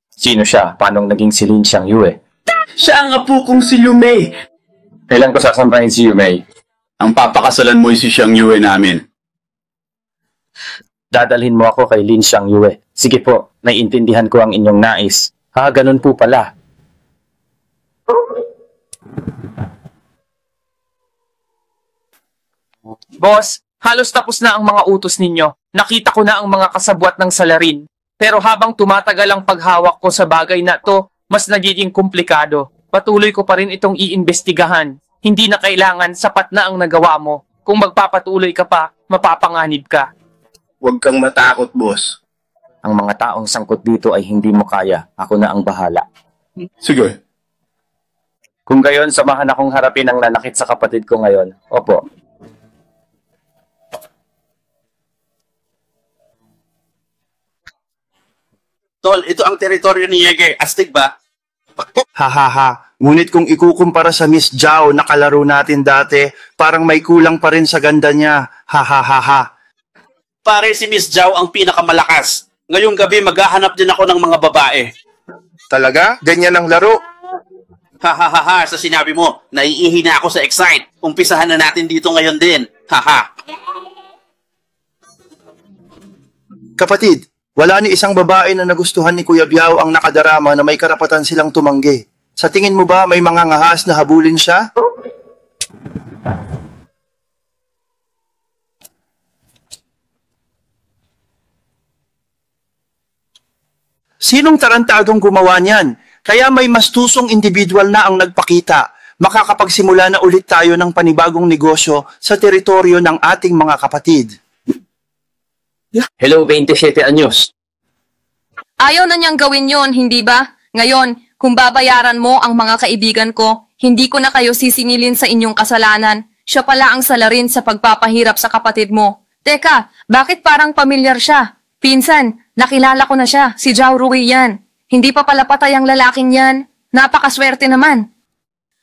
Sino siya? Paanong naging si Lin Xiangyue? Siya ang apo kong si Liu Mei. Kailan ko sasampahin si Liu Mei? Ang papakasalan mo si Xiangyue namin. Dadalhin mo ako kay Lin Xiangyue. Sige po, naiintindihan ko ang inyong nais. Ganun po pala. Boss, halos tapos na ang mga utos ninyo. Nakita ko na ang mga kasabwat ng salarin. Pero habang tumatagal ang paghawak ko sa bagay na to, mas nagiging komplikado. Patuloy ko pa rin itong iimbestigahan. Hindi na kailangan, sapat na ang nagawa mo. Kung magpapatuloy ka pa, mapapanganib ka. Huwag kang matakot, boss. Ang mga taong sangkot dito ay hindi mo kaya. Ako na ang bahala. Sige. Kung gayon, samahan akong harapin ang nanakit sa kapatid ko ngayon. Opo. Tol, ito ang teritoryo ni Yege. Astig ba? Hahaha. Ngunit kung ikukumpara sa Miss Zhao na kalaro natin dati, parang may kulang pa rin sa ganda niya. Hahaha. Pare, si Miss Zhao ang pinakamalakas. Ngayong gabi maghahanap din ako ng mga babae. Talaga? Ganyan ang laro? Hahaha, sa sinabi mo, naiihi na ako sa Excite. Umpisahan na natin dito ngayon din. Haha. Kapatid, wala ni isang babae na nagustuhan ni Kuya Biao ang nakadarama na may karapatan silang tumanggi. Sa tingin mo ba may mga ngahas na habulin siya? Sinong tarantadong gumawa niyan? Kaya may mastusong individual na ang nagpakita. Makakapagsimula na ulit tayo ng panibagong negosyo sa teritoryo ng ating mga kapatid. Hello, 27 anyos. Ayaw na niyang gawin yon, hindi ba? Ngayon, kung babayaran mo ang mga kaibigan ko, hindi ko na kayo sisingilin sa inyong kasalanan. Siya pala ang salarin sa pagpapahirap sa kapatid mo. Teka, bakit parang pamilyar siya? Pinsan, nakilala ko na siya, si Zhao Rui yan. Hindi pa pala patay ang lalaking yan. Napakaswerte naman.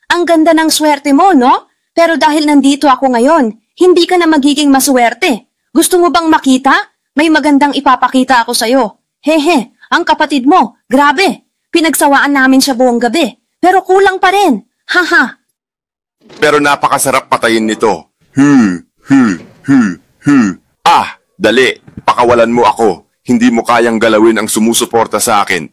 Ang ganda ng swerte mo, no? Pero dahil nandito ako ngayon, hindi ka na magiging maswerte. Gusto mo bang makita? May magandang ipapakita ako sa'yo. Hehe, ang kapatid mo, grabe. Pinagsawaan namin siya buong gabi. Pero kulang pa rin. Haha. Pero napakasarap patayin nito. Dali. Pakawalan mo ako. Hindi mo kayang galawin ang sumusuporta sa akin.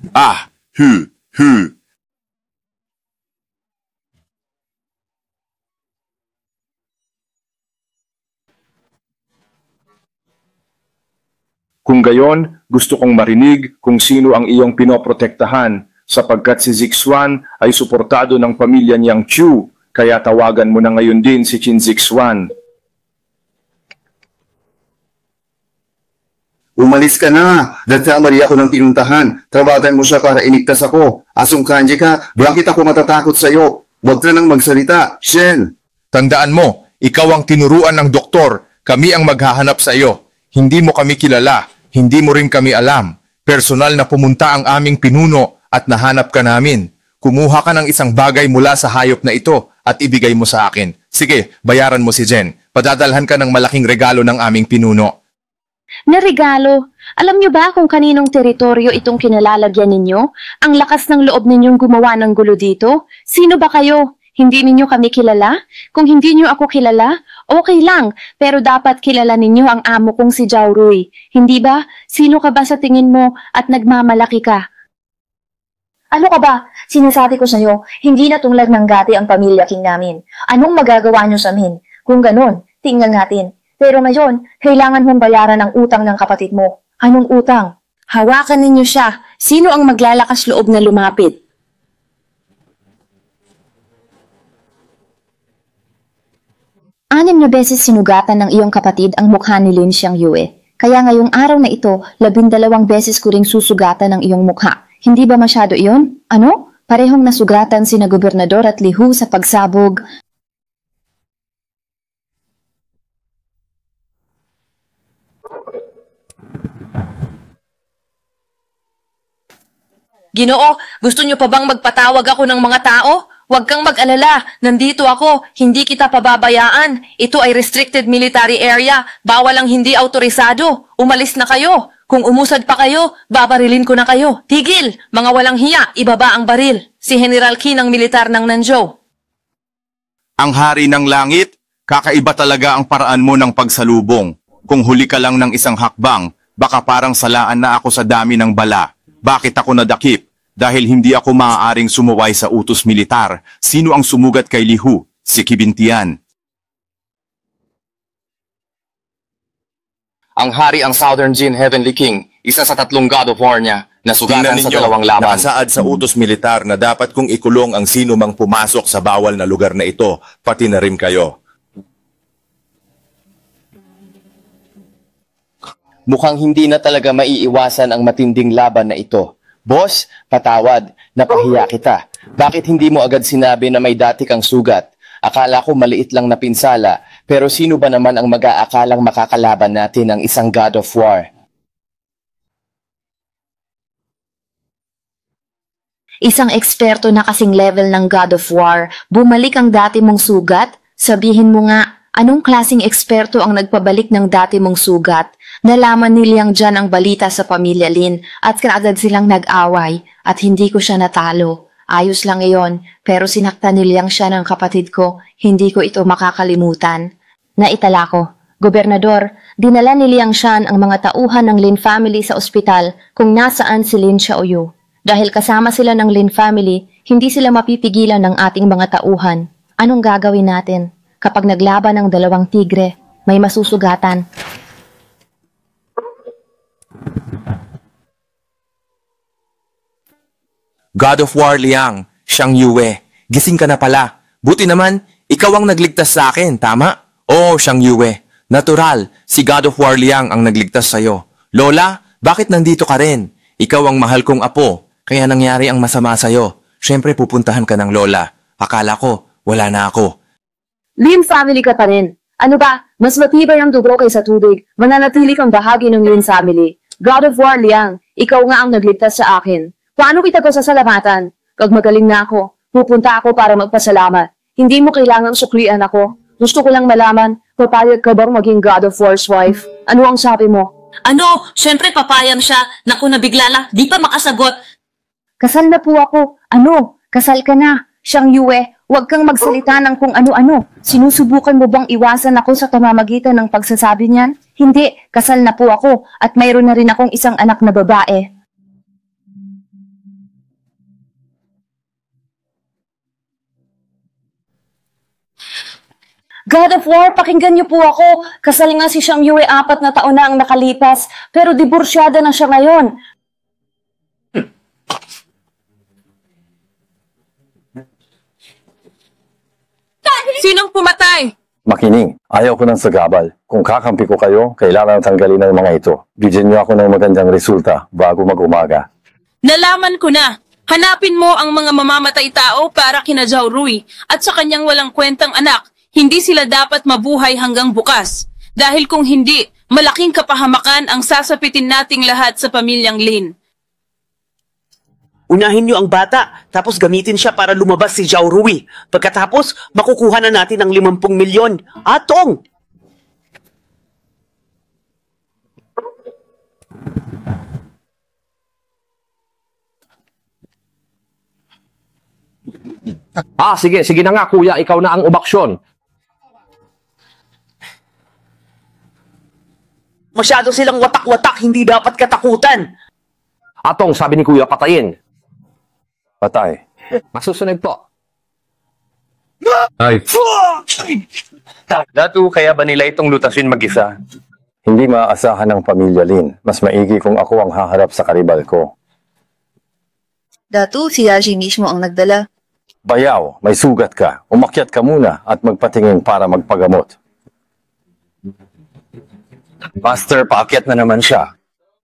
Kung gayon, gusto kong marinig kung sino ang iyong pinoprotektahan sapagkat si Zixuan ay suportado ng pamilya niyang Chu, kaya tawagan mo na ngayon din si Qin Zixuan. Umalis ka na. Nagkamali ako ng pinuntahan. Trabahan mo siya para iligtas ako. Asong kanji ka, bakit ako matatakot sa'yo? Huwag ka nang magsalita, Shen. Tandaan mo, ikaw ang tinuruan ng doktor. Kami ang maghahanap sa iyo. Hindi mo kami kilala. Hindi mo rin kami alam. Personal na pumunta ang aming pinuno at nahanap ka namin. Kumuha ka ng isang bagay mula sa hayop na ito at ibigay mo sa akin. Sige, bayaran mo si Jen. Padadalhan ka ng malaking regalo ng aming pinuno. Na regalo? Alam niyo ba kung kaninong teritoryo itong kinalalagyan ninyo? Ang lakas ng loob ninyong gumawa ng gulo dito? Sino ba kayo? Hindi ninyo kami kilala? Kung hindi niyo ako kilala, okay lang. Pero dapat kilala ninyo ang amo kong si Zhao Rui. Hindi ba? Sino ka ba sa tingin mo at nagmamalaki ka? Ano ka ba? Sinasabi ko sa'yo, hindi na tunglag ng gati ang pamilya king namin. Anong magagawa niyo sa amin? Kung ganun, tingnan natin. Pero ngayon, kailangan mong bayaran ang utang ng kapatid mo. Anong utang? Hawakan ninyo siya. Sino ang maglalakas loob na lumapit? Anim na beses sinugatan ng iyong kapatid ang mukha ni Lin Xiangyue. Kaya ngayong araw na ito, 12 beses ko ring susugatan ang iyong mukha. Hindi ba masyado iyon? Ano? Parehong nasugatan sina Gobernador at Lihu sa pagsabog. Ginoo, gusto niyo pa bang magpatawag ako ng mga tao? Huwag kang mag-alala, nandito ako, hindi kita pababayaan. Ito ay restricted military area, bawal ang hindi autorisado. Umalis na kayo. Kung umusad pa kayo, babarilin ko na kayo. Tigil! Mga walang hiya, ibaba ang baril. Si General King ng militar ng Nanzhou. Ang hari ng langit, kakaiba talaga ang paraan mo ng pagsalubong. Kung huli ka lang ng isang hakbang, baka parang salaan na ako sa dami ng bala. Bakit ako nadakip? Dahil hindi ako maaaring sumuway sa utos militar. Sino ang sumugat kay Lihu? Si Kibintian. Ang hari ang Southern Jin Heavenly King, isa sa 3 God of War niya, nasugatan sa 2 laban. Nakasaad sa utos militar na dapat kong ikulong ang sino mang pumasok sa bawal na lugar na ito, pati na rin kayo. Mukhang hindi na talaga maiiwasan ang matinding laban na ito. Boss, patawad, napahiya kita. Bakit hindi mo agad sinabi na may dati kang sugat? Akala ko maliit lang na pinsala, pero sino ba naman ang mag-aakalang makakalaban natin ng isang God of War? Isang eksperto na kasing level ng God of War, bumalik ang dati mong sugat? Sabihin mo nga, anong klaseng eksperto ang nagpabalik ng dati mong sugat? Nalaman ni Liang Jan ang balita sa pamilya Lin at kaagad silang nag-away at hindi ko siya natalo. Ayos lang iyon, pero sinaktan ni Liang siya ng kapatid ko, hindi ko ito makakalimutan. Naitala ko, Gobernador, dinala ni Liang Shan ang mga tauhan ng Lin family sa ospital kung nasaan si Lin Xiaoyu. Dahil kasama sila ng Lin family, hindi sila mapipigilan ng ating mga tauhan. Anong gagawin natin? Kapag naglaban ng 2 tigre, may masusugatan. God of War Liang, Xiang Yue, gising ka na pala. Buti naman, ikaw ang nagligtas sa akin, tama? Oo, Xiang Yue. Natural, si God of War Liang ang nagligtas sa'yo. Lola, bakit nandito ka rin? Ikaw ang mahal kong apo, kaya nangyari ang masama sa'yo. Siyempre pupuntahan ka ng Lola. Akala ko, wala na ako. Lin family ka pa rin. Ano ba? Mas matibay ang dugo kaysa tubig. Mananatili kang bahagi ng Lin family. God of War Liang, ikaw nga ang nagligtas sa akin. Paano kita ko sasalamatan? Kag magaling na ako, pupunta ako para magpasalamat. Hindi mo kailangang suklian ako. Gusto ko lang malaman, papayag ka bang maging God of War's wife? Ano ang sabi mo? Ano? Siyempre papayag siya. Naku, nabigla na. Di pa makasagot. Kasal na po ako. Ano? Kasal ka na. Xiang Yue, huwag kang magsalita ng kung ano-ano. Sinusubukan mo bang iwasan ako sa pamamagitan ng pagsasabi niyan? Hindi, kasal na po ako at mayroon na rin akong isang anak na babae. God of War, pakinggan niyo po ako. Kasal nga si Xiang Yue 4 na taon na ang nakalipas, pero diborsyada na siya ngayon. Sinong pumatay? Makining, ayaw ko ng sagabal. Kung kakampi ko kayo, kailangan tanggalin ng mga ito. Bigyan niyo ako ng magandang resulta bago mag-umaga. Nalaman ko na. Hanapin mo ang mga mamamatay tao para kina Zhao Rui at sa kanyang walang kwentang anak. Hindi sila dapat mabuhay hanggang bukas. Dahil kung hindi, malaking kapahamakan ang sasapitin nating lahat sa pamilyang Lin. Unahin niyo ang bata, tapos gamitin siya para lumabas si Zhao Rui. Pagkatapos, makukuha na natin ang 50 milyon. Atong! Sige na nga kuya, ikaw na ang umaksyon. Masyado silang watak-watak, hindi dapat katakutan. Atong, sabi ni kuya, patayin. Patay. Masusunod po. Ay. Datu, kaya ba nila itong lutasin mag-isa? Hindi maaasahan ng pamilya Lin. Mas maigi kung ako ang haharap sa karibal ko. Datu, si Yaji mismo ang nagdala. Bayaw, may sugat ka. Umakyat ka muna at magpatingin para magpagamot. Master, paakyat na naman siya.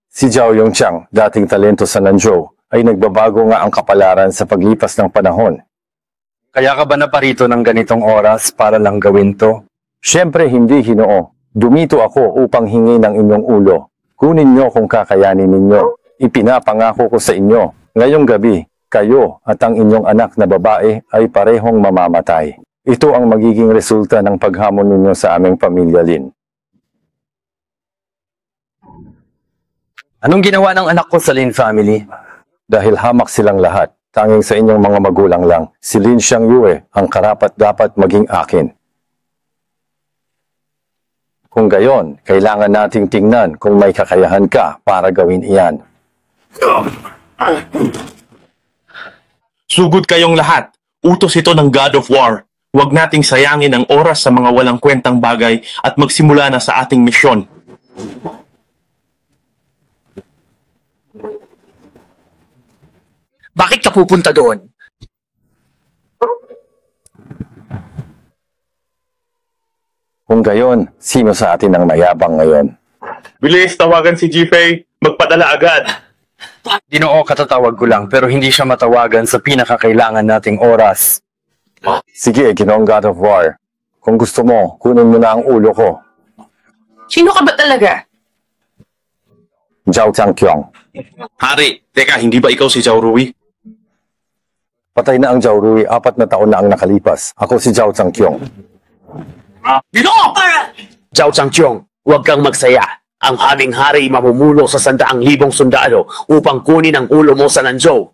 Si Zhao Yongchang, dating talento sa Nanzhou, ay nagbabago nga ang kapalaran sa paglipas ng panahon. Kaya ka ba naparito ng ganitong oras para lang gawin to? Siyempre hindi, Hinoo. Dumito ako upang hingi ng inyong ulo. Kunin nyo kung kakayanin ninyo. Ipinapangako ko sa inyo, ngayong gabi, kayo at ang inyong anak na babae ay parehong mamamatay. Ito ang magiging resulta ng paghamon ninyo sa aming pamilya, Lin. Anong ginawa ng anak ko sa Lin family? Dahil hamak silang lahat, tanging sa inyong mga magulang lang, si Lin Xiangyue ang karapat-dapat maging akin. Kung gayon, kailangan nating tingnan kung may kakayahan ka para gawin iyan. Sugod kayong lahat. Utos ito ng God of War. Huwag nating sayangin ang oras sa mga walang kwentang bagay at magsimula na sa ating misyon. Bakit ka pupunta doon? Kung gayon, sino sa atin ang mayabang ngayon? Bilis, tawagan si Jifei. Magpadala agad. Ginoo, katatawag ko lang pero hindi siya matawagan sa pinakakailangan nating oras. Sige, Ginoong God of War. Kung gusto mo, kunin mo na ang ulo ko. Sino ka ba talaga? Zhao Zhangqiong. Hari, teka, hindi ba ikaw si Zhao Rui? Patay na ang Zhao Rui, 4 na taon na ang nakalipas. Ako si Zhao Zhangqiong. Zhao Zhangqiong, huwag kang magsaya. Ang aming hari mamumulo sa 100,000 sundalo upang kunin ang ulo mo sa Nanzhou.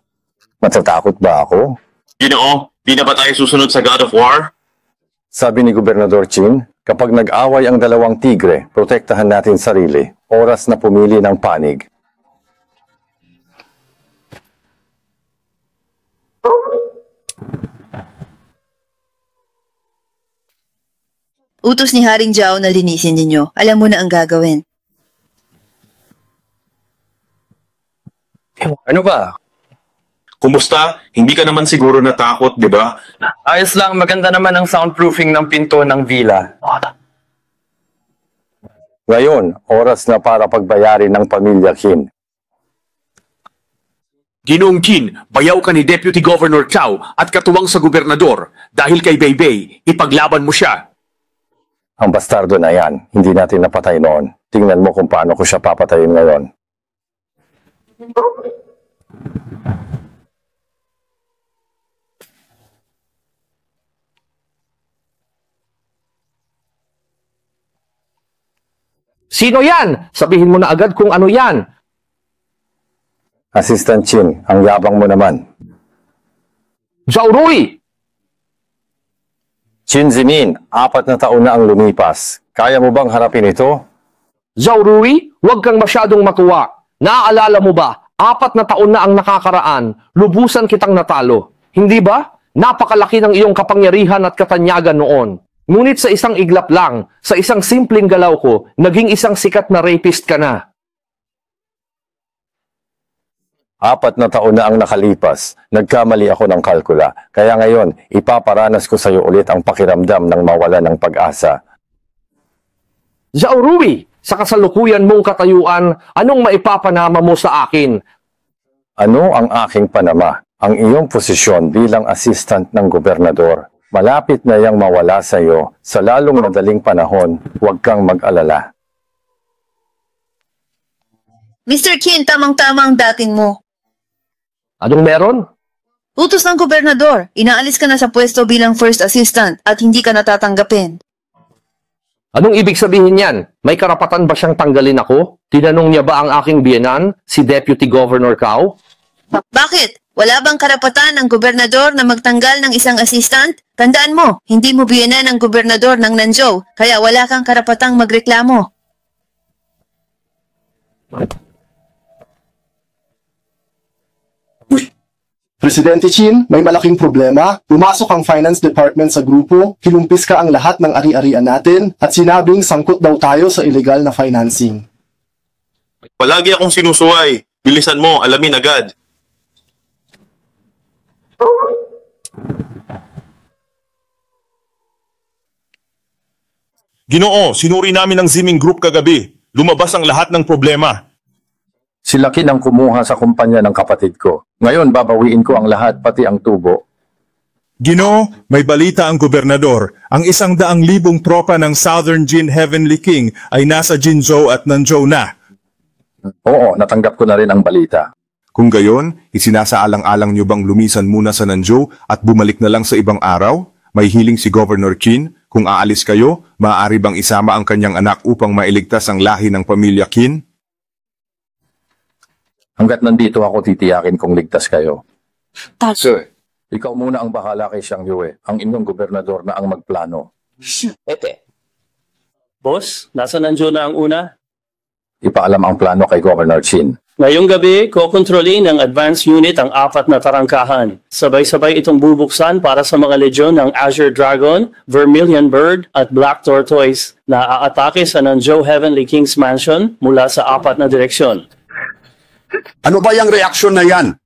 Matatakot ba ako? Ginoo, di na ba tayo susunod sa God of War? Sabi ni Gobernador Qin, kapag nag-away ang dalawang tigre, protektahan natin sarili. Oras na pumili ng panig. Utos ni Haring Zhao na linisin ninyo. Alam mo na ang gagawin. Ano ba? Kumusta? Hindi ka naman siguro natakot, di ba? Ayos lang, maganda naman ang soundproofing ng pinto ng villa. Ngayon, oras na para pagbayarin ng pamilya Qin. Ginoong Qin, bayaw ka ni Deputy Governor Chao at katuwang sa gobernador. Dahil kay Beibei, ipaglaban mo siya. Ang bastardo na yan, hindi natin napatay noon. Tingnan mo kung paano ko siya papatayin ngayon. Sino yan? Sabihin mo na agad kung ano yan. Assistant Qin, ang yabang mo naman. Zhao Rui! Qin Zimin, 4 na taon na ang lumipas. Kaya mo bang harapin ito? Zhao Rui, huwag kang masyadong matuwa. Naaalala mo ba, 4 na taon na ang nakakaraan, lubusan kitang natalo. Hindi ba? Napakalaki ng iyong kapangyarihan at katanyagan noon. Ngunit sa isang iglap lang, sa isang simpleng galaw ko, naging isang sikat na rapist ka na. 4 na taon na ang nakalipas. Nagkamali ako ng kalkula. Kaya ngayon, ipaparanas ko sa iyo ulit ang pakiramdam ng mawala ng pag-asa. Zhao Rui, sa kasalukuyan mong katayuan, anong maipapanama mo sa akin? Ano ang aking panama? Ang iyong posisyon bilang assistant ng gobernador. Malapit na yang mawala sa iyo. Sa lalong madaling panahon, huwag kang mag-alala. Mr. Qin, tamang-tama ang dating mo. Anong meron? Utos ng gobernador, inaalis ka na sa pwesto bilang first assistant at hindi ka natatanggapin. Anong ibig sabihin yan? May karapatan ba siyang tanggalin ako? Tinanong niya ba ang aking biyenan, si Deputy Governor Cao? Bakit? Wala bang karapatan ng gobernador na magtanggal ng isang assistant? Tandaan mo, hindi mo biyenan ng gobernador ng Nanzhou, kaya wala kang karapatang magreklamo. Presidente Qin, may malaking problema. Pumasok ang finance department sa grupo, kinumpis ka ang lahat ng ari-arian natin, at sinabing sangkot daw tayo sa illegal na financing. Palagi akong sinusuway. Bilisan mo, alamin agad. Ginoo, sinuri namin ang Ziming Group kagabi. lumabas ang lahat ng problema. Sila Kin ang kumuha sa kumpanya ng kapatid ko. Ngayon babawiin ko ang lahat pati ang tubo. Ginoo, may balita ang gobernador. Ang 100,000 tropa ng Southern Jin Heavenly King ay nasa Jinzhou at Nanzhou na. Oo, natanggap ko na rin ang balita. Kung gayon, isinasaalang-alang niyo bang lumisan muna sa Nanzhou at bumalik na lang sa ibang araw? May hiling si Governor Qin. Kung aalis kayo, maaari bang isama ang kanyang anak upang mailigtas ang lahi ng pamilya Qin? Hanggat nandito ako, titiyakin kong ligtas kayo. Sir. Ikaw muna ang bahala kay Xiang Yue, ang inyong gobernador na ang magplano. Boss, nasa Nanzhou na ang una? Ipaalam ang plano kay Governor Qin. Ngayong gabi, kokontrolin ng advance unit ang 4 na tarangkahan. Sabay-sabay itong bubuksan para sa mga legion ng Azure Dragon, Vermilion Bird at Black Tortoise na aatake sa Nanzhou Heavenly King's Mansion mula sa 4 na direksyon. Ano ba yung reaksyon na yan?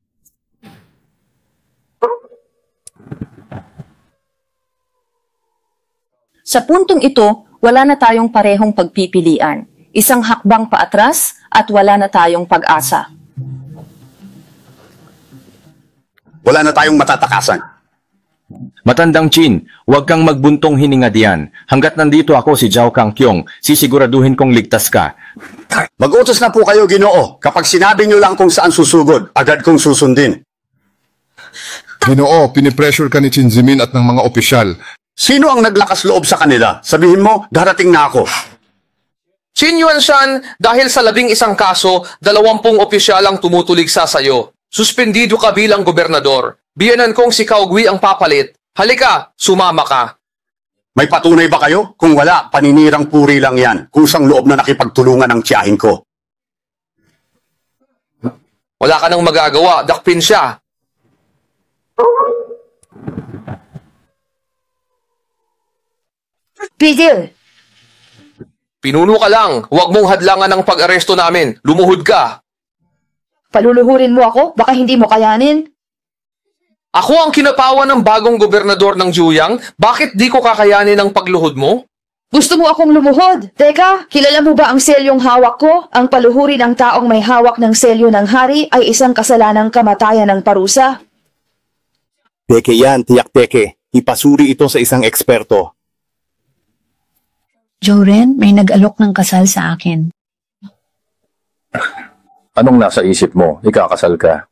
Sa puntong ito, wala na tayong parehong pagpipilian. Isang hakbang paatras at wala na tayong pag-asa. Wala na tayong matatakasan. Matandang Chin, huwag kang magbuntong hininga diyan. Hanggat nandito ako si Zhao Kangkyong, sisiguraduhin kong ligtas ka. Mag-utos na po kayo, Ginoo. Kapag sinabi niyo lang kung saan susugod, agad kong susundin. Ginoo, pinipressure ka ni Qin Zimin at ng mga opisyal. Sino ang naglakas loob sa kanila? Sabihin mo, darating na ako. Qin Yuanshan, dahil sa 11 kaso, 20 opisyal ang tumutulig sa sayo. Suspendido ka bilang gobernador. Biyanan kong si Kaugwi ang papalit. Halika, sumama ka. May patunay ba kayo? Kung wala, paninirang puri lang yan. Kusang loob na nakipagtulungan ng tiyahin ko. Wala ka nang magagawa, dakpin siya. Pigil! Pinuno ka lang, huwag mong hadlangan ang pag-aresto namin. Lumuhod ka. Paluluhurin mo ako? Baka hindi mo kayanin? Ako ang kinapawan ng bagong gobernador ng Juyang. Bakit di ko kakayanin ang pagluhod mo? Gusto mo akong lumuhod? Teka, kilala mo ba ang selyong hawak ko? Ang paluhuri ng taong may hawak ng selyo ng hari ay isang kasalanang kamatayan ng parusa. Teke yan, tiyak teke. Ipasuri ito sa isang eksperto. Joren, may nag-alok ng kasal sa akin. Anong nasa isip mo? Ikakasal ka.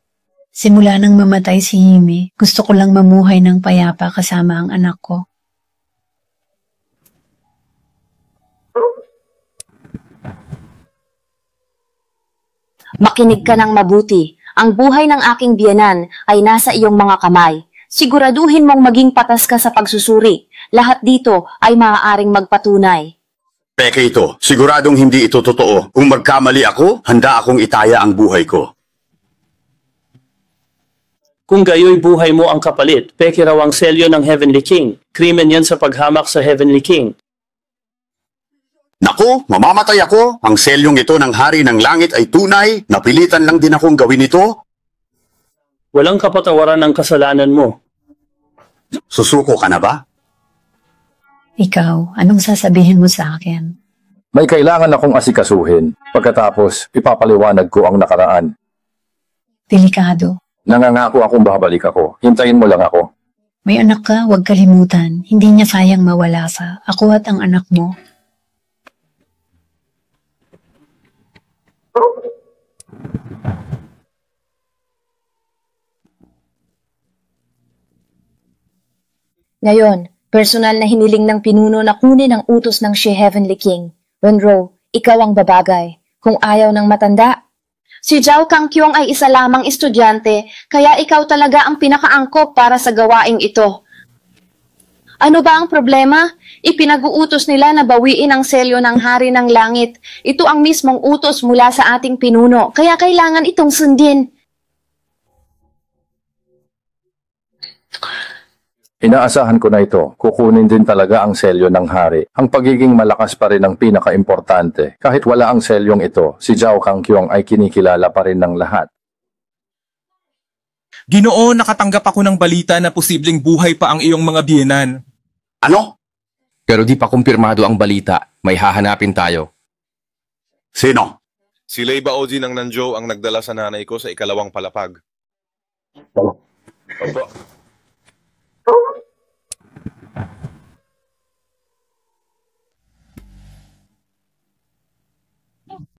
Simula nang mamatay si Hime, gusto ko lang mamuhay ng payapa kasama ang anak ko. Makinig ka ng mabuti. Ang buhay ng aking biyenan ay nasa iyong mga kamay. Siguraduhin mong maging patas ka sa pagsusuri. Lahat dito ay maaaring magpatunay. Peke ito. Siguradong hindi ito totoo. Kung magkamali ako, handa akong itaya ang buhay ko. Kung gayo'y buhay mo ang kapalit, peke raw ang selyo ng Heavenly King. Krimen yan sa paghamak sa Heavenly King. Naku, mamamatay ako. Ang selyong ito ng hari ng langit ay tunay. Napilitan lang din akong gawin ito. Walang kapatawaran ng kasalanan mo. Susuko ka na ba? Ikaw, anong sasabihin mo sa akin? May kailangan akong asikasuhin. Pagkatapos, ipapaliwanag ko ang nakaraan. Delikado. Nangangako akong babalik ako. Hintayin mo lang ako. May anak ka, huwag kalimutan. Hindi niya sayang mawala sa ako at ang anak mo. Ngayon, personal na hiniling ng pinuno na kunin ang utos ng She Heavenly King. Wenro, ikaw ang babagay. Kung ayaw ng matanda. Si Zhao Kangkyong ay isa lamang estudyante, kaya ikaw talaga ang pinakaangkop para sa gawaing ito. Ano ba ang problema? Ipinag-uutos nila na bawiin ang selyo ng Hari ng Langit. Ito ang mismong utos mula sa ating pinuno, kaya kailangan itong sundin. Inaasahan ko na ito. Kukunin din talaga ang selyo ng hari. Ang pagiging malakas pa rin ang pinaka-importante. Kahit wala ang selyong ito, si Zhao Kangkyong ay kinikilala pa rin ng lahat. Ginoo, nakatanggap ako ng balita na posibleng buhay pa ang iyong mga biyenan. Ano? Pero di pa kumpirmado ang balita. May hahanapin tayo. Sino? Si Leiba Ozi ng Nanjo ang nagdala sa nanay ko sa ikalawang palapag. Opo.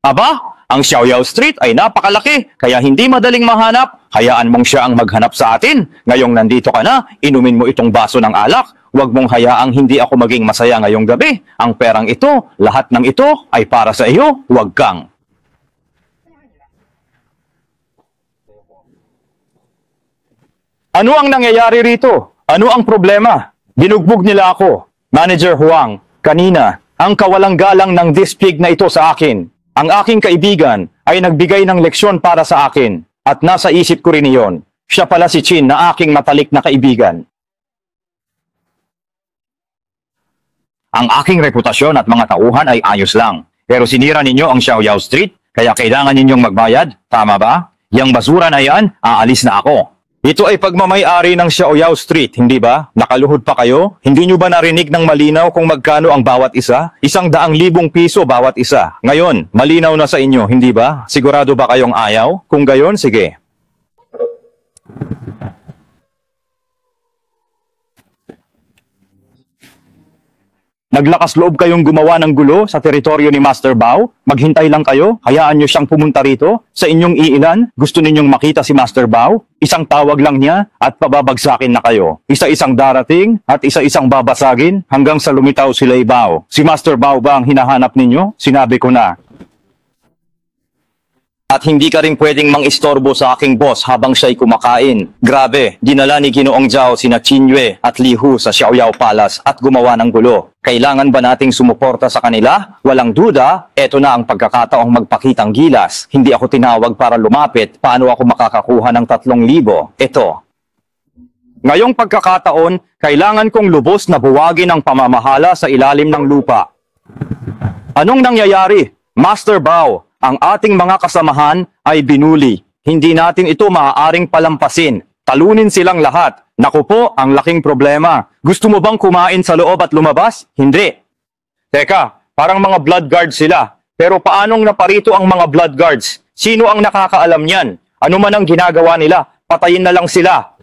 Aba, ang Xiaoyao Street ay napakalaki, kaya hindi madaling mahanap. Hayaan mong siya ang maghanap sa atin. Ngayong nandito ka na, inumin mo itong baso ng alak. Huwag mong hayaang hindi ako maging masaya ngayong gabi. Ang perang ito, lahat ng ito ay para sa iyo. Huwag kang. Ano ang nangyayari rito? Ano ang problema? Binugbog nila ako. Manager Huang, kanina, ang kawalang galang ng dispig na ito sa akin. Ang aking kaibigan ay nagbigay ng leksyon para sa akin at nasa isip ko rin iyon. Siya pala si Chin na aking matalik na kaibigan. Ang aking reputasyon at mga tauhan ay ayos lang. Pero sinira ninyo ang Xiaoyao Street, kaya kailangan ninyong magbayad. Tama ba? Yang basura na yan, aalis na ako. Ito ay pagmamay-ari ng Xiaoyao Street, hindi ba? Nakaluhod pa kayo? Hindi nyo ba narinig ng malinaw kung magkano ang bawat isa? 100,000 piso bawat isa. Ngayon, malinaw na sa inyo, hindi ba? Sigurado ba kayong ayaw? Kung gayon, sige. Naglakas loob kayong gumawa ng gulo sa teritoryo ni Master Bao? Maghintay lang kayo, hayaan nyo siyang pumunta rito. Sa inyong iilan, gusto ninyong makita si Master Bao? Isang tawag lang niya at pababagsakin na kayo. Isa-isang darating at isa-isang babasagin hanggang sa lumitaw si Lei Bao. Si Master Bao ba ang hinahanap ninyo? Sinabi ko na. At hindi ka rin pwedeng mang-istorbo sa aking boss habang siya'y kumakain. Grabe, dinala ni Ginoong Zhao sina Qin Yue at Li Hu sa Xiaoyao Palace at gumawa ng gulo. Kailangan ba nating sumuporta sa kanila? Walang duda, eto na ang pagkakataong magpakitang gilas. Hindi ako tinawag para lumapit. Paano ako makakakuha ng 3,000? Eto. Ngayong pagkakataon, kailangan kong lubos na buwagin ang pamamahala sa ilalim ng lupa. Anong nangyayari? Master Bao, ang ating mga kasamahan ay binuli. Hindi natin ito maaaring palampasin. Talunin silang lahat. Naku po, ang laking problema. Gusto mo bang kumain sa loob at lumabas? Hindi. Teka, parang mga blood guards sila. Pero paanong naparito ang mga blood guards? Sino ang nakakaalam niyan? Ano man ang ginagawa nila, patayin na lang sila.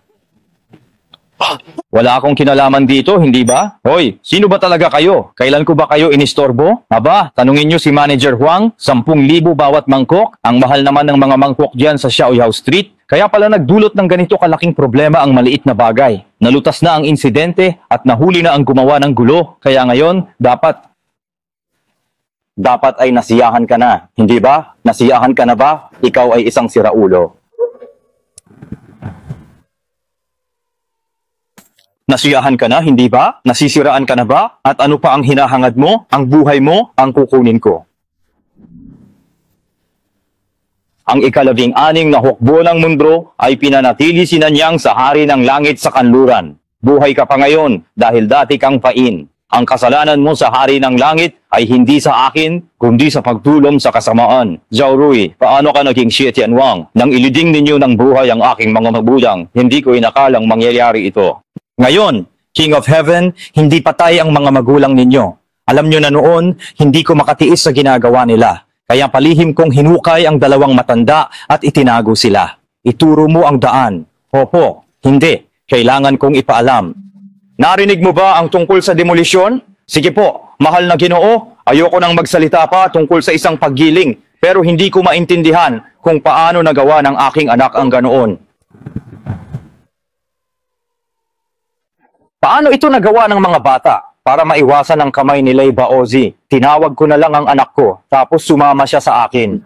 Wala akong kinalaman dito, hindi ba? Hoy, sino ba talaga kayo? Kailan ko ba kayo inistorbo? Aba, tanungin nyo si Manager Huang, 10,000 bawat mangkok. Ang mahal naman ng mga mangkok dyan sa Xiaoyao Street. Kaya pala nagdulot ng ganito kalaking problema ang maliit na bagay. Nalutas na ang insidente at nahuli na ang gumawa ng gulo. Kaya ngayon, dapat ay nasiyahan ka na. Hindi ba? Nasiyahan ka na ba? Ikaw ay isang siraulo. Nasiyahan ka na, hindi ba? Nasisiraan ka na ba? At ano pa ang hinahangad mo? Ang buhay mo, ang kukunin ko. Ang 12 na hukbo ng mundo ay pinanatili si Nanyang sa hari ng langit sa kanluran. Buhay ka pa ngayon dahil dati kang pain. Ang kasalanan mo sa hari ng langit ay hindi sa akin, kundi sa pagtulong sa kasamaan. Zhao Rui, paano ka naging Xie Tianwang? Nang iliding ninyo ng buhay ang aking mga magulang, hindi ko inakalang mangyayari ito. Ngayon, King of Heaven, hindi patay ang mga magulang ninyo. Alam nyo na noon, hindi ko makatiis sa ginagawa nila. Kaya palihim kong hinukay ang 2 matanda at itinago sila. Ituro mo ang daan. Opo, hindi. Kailangan kong ipaalam. Narinig mo ba ang tungkol sa demolisyon? Sige po, mahal na Ginoo, ayoko nang magsalita pa tungkol sa isang paggiling, pero hindi ko maintindihan kung paano nagawa ng aking anak ang ganoon. Paano ito nagawa ng mga bata? Para maiwasan ang kamay ni Lei Baozi, tinawag ko na lang ang anak ko, tapos sumama siya sa akin.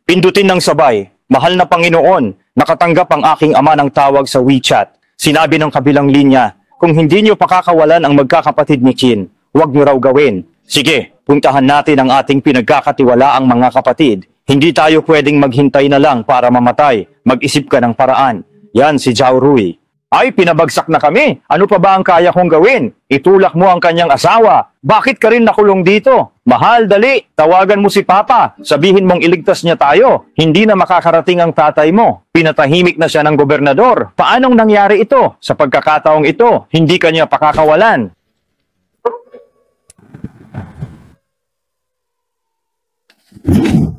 Pindutin ng sabay, mahal na Panginoon, nakatanggap ang aking ama ng tawag sa WeChat. Sinabi ng kabilang linya, kung hindi nyo pakakawalan ang magkakapatid ni Qin, huwag nyo raw gawin. Sige, puntahan natin ang ating pinagkakatiwalaang mga kapatid. Hindi tayo pwedeng maghintay na lang para mamatay. Mag-isip ka ng paraan. Yan si Zhao Rui. Ay, pinabagsak na kami. Ano pa ba ang kaya kong gawin? Itulak mo ang kanyang asawa. Bakit ka rin nakulong dito? Mahal, dali. Tawagan mo si Papa. Sabihin mong iligtas niya tayo. Hindi na makakarating ang tatay mo. Pinatahimik na siya ng gobernador. Paanong nangyari ito? Sa pagkakataong ito, hindi kanya pakakawalan.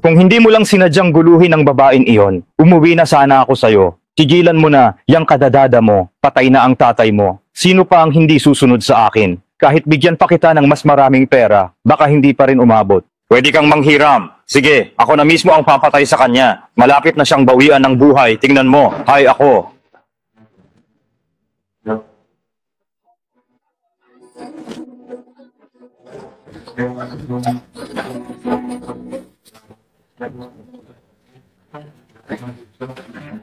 Kung hindi mo lang sinadyang guluhin ang babaeng iyon, umuwi na sana ako sa'yo. Tigilan mo na, yang kadadada mo, patay na ang tatay mo. Sino pa ang hindi susunod sa akin? Kahit bigyan pa kita ng mas maraming pera, baka hindi pa rin umabot. Pwede kang manghiram. Sige, ako na mismo ang papatay sa kanya. Malapit na siyang bawian ng buhay. Tingnan mo, hay ako.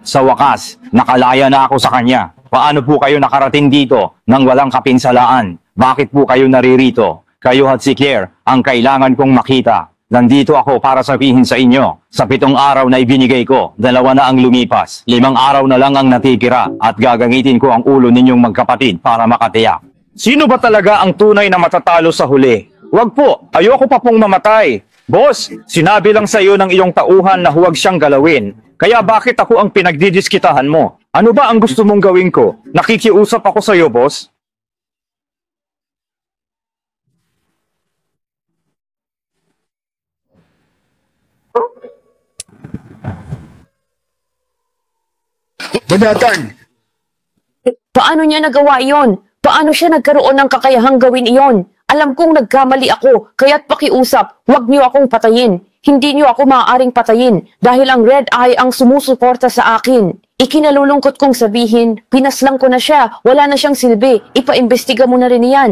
Sa wakas, nakalaya na ako sa kanya. Paano po kayo nakarating dito nang walang kapinsalaan? Bakit po kayo naririto? Kayo at si Claire ang kailangan kong makita. Nandito ako para sabihin sa inyo, sa 7 araw na ibinigay ko, 2 na ang lumipas. 5 araw na lang ang natitira at gagamitin ko ang ulo ninyong magkapatid para makatiyak. Sino ba talaga ang tunay na matatalo sa huli? Wag po, ayoko pa pong mamatay. Boss, sinabi lang sa iyo ng iyong tauhan na huwag siyang galawin. Kaya bakit ako ang pinagdidiskitahan mo? Ano ba ang gusto mong gawin ko? Nakikiusap ako sa iyo, boss. Banatan! Paano niya nagawa iyon? Paano siya nagkaroon ng kakayahang gawin iyon? Alam kong nagkamali ako, kaya't pakiusap, huwag niyo akong patayin. Hindi niyo ako maaaring patayin dahil ang Red Eye ang sumusuporta sa akin. Ikinalulungkot kong sabihin, pinaslang ko na siya, wala na siyang silbi, ipaimbestiga mo na rin iyan.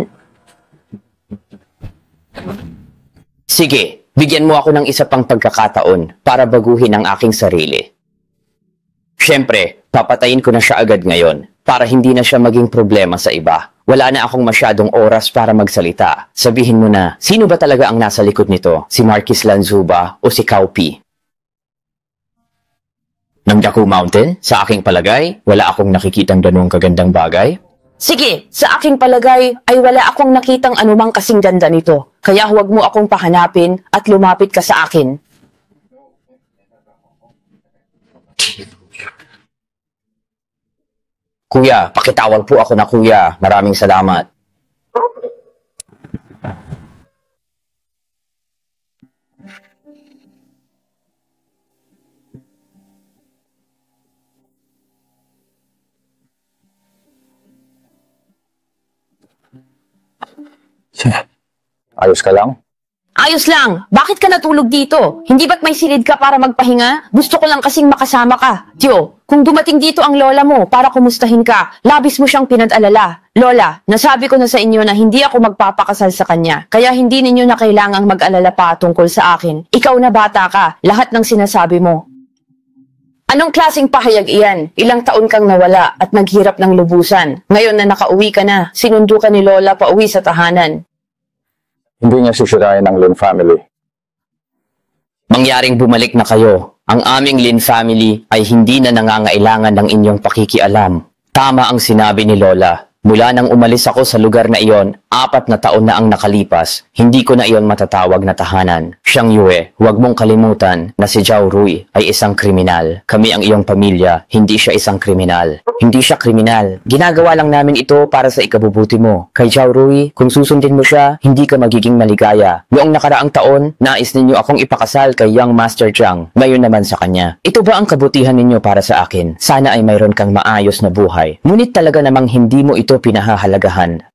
Sige, bigyan mo ako ng isa pang pagkakataon para baguhin ang aking sarili. Siyempre, papatayin ko na siya agad ngayon para hindi na siya maging problema sa iba. Wala na akong masyadong oras para magsalita. Sabihin mo na, sino ba talaga ang nasa likod nito? Si Marquis Lanzu ba o si Kaupi? Ng Daku Mountain? Sa aking palagay, wala akong nakikitang ganung kagandang bagay. Sige, sa aking palagay ay wala akong nakitang anumang kasing ganda nito. Kaya huwag mo akong pahanapin at lumapit ka sa akin. Kuya, pakitawag po ako na kuya. Maraming salamat. Ayos ka lang? Ayos lang! Bakit ka natulog dito? Hindi ba't may silid ka para magpahinga? Gusto ko lang kasing makasama ka. Tio, kung dumating dito ang lola mo para kumustahin ka, labis mo siyang pinag-alala. Lola, nasabi ko na sa inyo na hindi ako magpapakasal sa kanya. Kaya hindi ninyo na kailangang mag-alala pa tungkol sa akin. Ikaw na bata ka, lahat ng sinasabi mo. Anong klaseng pahayag iyan? Ilang taon kang nawala at naghirap ng lubusan. Ngayon na nakauwi ka na, sinundo ka ni Lola pa uwi sa tahanan. Hindi niya sisirain ang Lin family. Mangyaring bumalik na kayo, ang aming Lin family ay hindi na nangangailangan ng inyong pakikialam. Tama ang sinabi ni Lola. Mula nang umalis ako sa lugar na iyon, 4 na taon na ang nakalipas, hindi ko na iyon matatawag na tahanan. Xiang Yue, huwag mong kalimutan na si Zhao Rui ay isang kriminal. Kami ang iyong pamilya, hindi siya isang kriminal. Hindi siya kriminal. Ginagawa lang namin ito para sa ikabubuti mo. Kay Zhao Rui, kung susundin mo siya, hindi ka magiging maligaya. Noong nakaraang taon, nais ninyo akong ipakasal kay Young Master Zhang. Ngayon naman sa kanya. Ito ba ang kabutihan ninyo para sa akin? Sana ay mayroon kang maayos na buhay. Ngunit talaga namang hindi mo ito pinahahalagahan.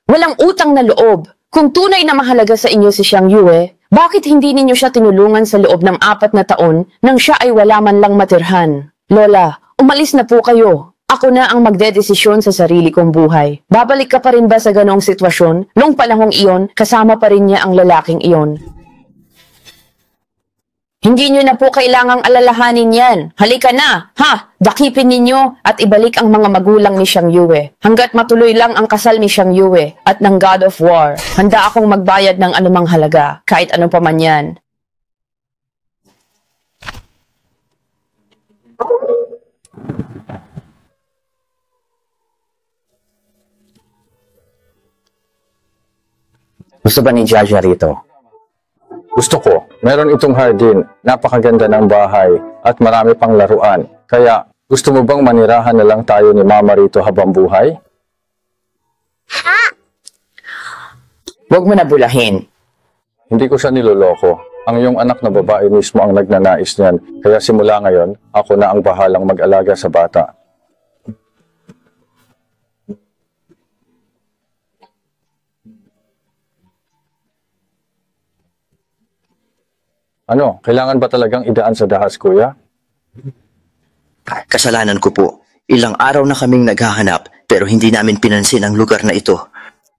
Walang utang na loob. Kung tunay na mahalaga sa inyo si Xiang Yue, bakit hindi ninyo siya tinulungan sa loob ng 4 na taon nang siya ay wala man lang matirhan? Lola, umalis na po kayo. Ako na ang magdedesisyon sa sarili kong buhay. Babalik ka pa rin ba sa ganoong sitwasyon? Noong panahong iyon, kasama pa rin niya ang lalaking iyon. Hindi nyo na po kailangang alalahanin yan. Halika na, ha? Dakipin ninyo at ibalik ang mga magulang ni Xiang Yue. Hanggat matuloy lang ang kasal ni Xiang Yue at ng God of War, handa akong magbayad ng anumang halaga, kahit ano pa man yan. Gusto ba ni Jaja rito? Gusto ko. Meron itong hardin, napakaganda ng bahay, at marami pang laruan. Kaya, gusto mo bang manirahan na lang tayo ni Mama rito habang buhay? Huwag mo na bulahin. Hindi ko siya niloloko. Ang iyong anak na babae mismo ang nagnanais niyan. Kaya simula ngayon, ako na ang bahalang mag-alaga sa bata. Ano, kailangan ba talagang idaan sa dahas, kuya? Kasalanan ko po. Ilang araw na kaming naghahanap pero hindi namin pinansin ang lugar na ito.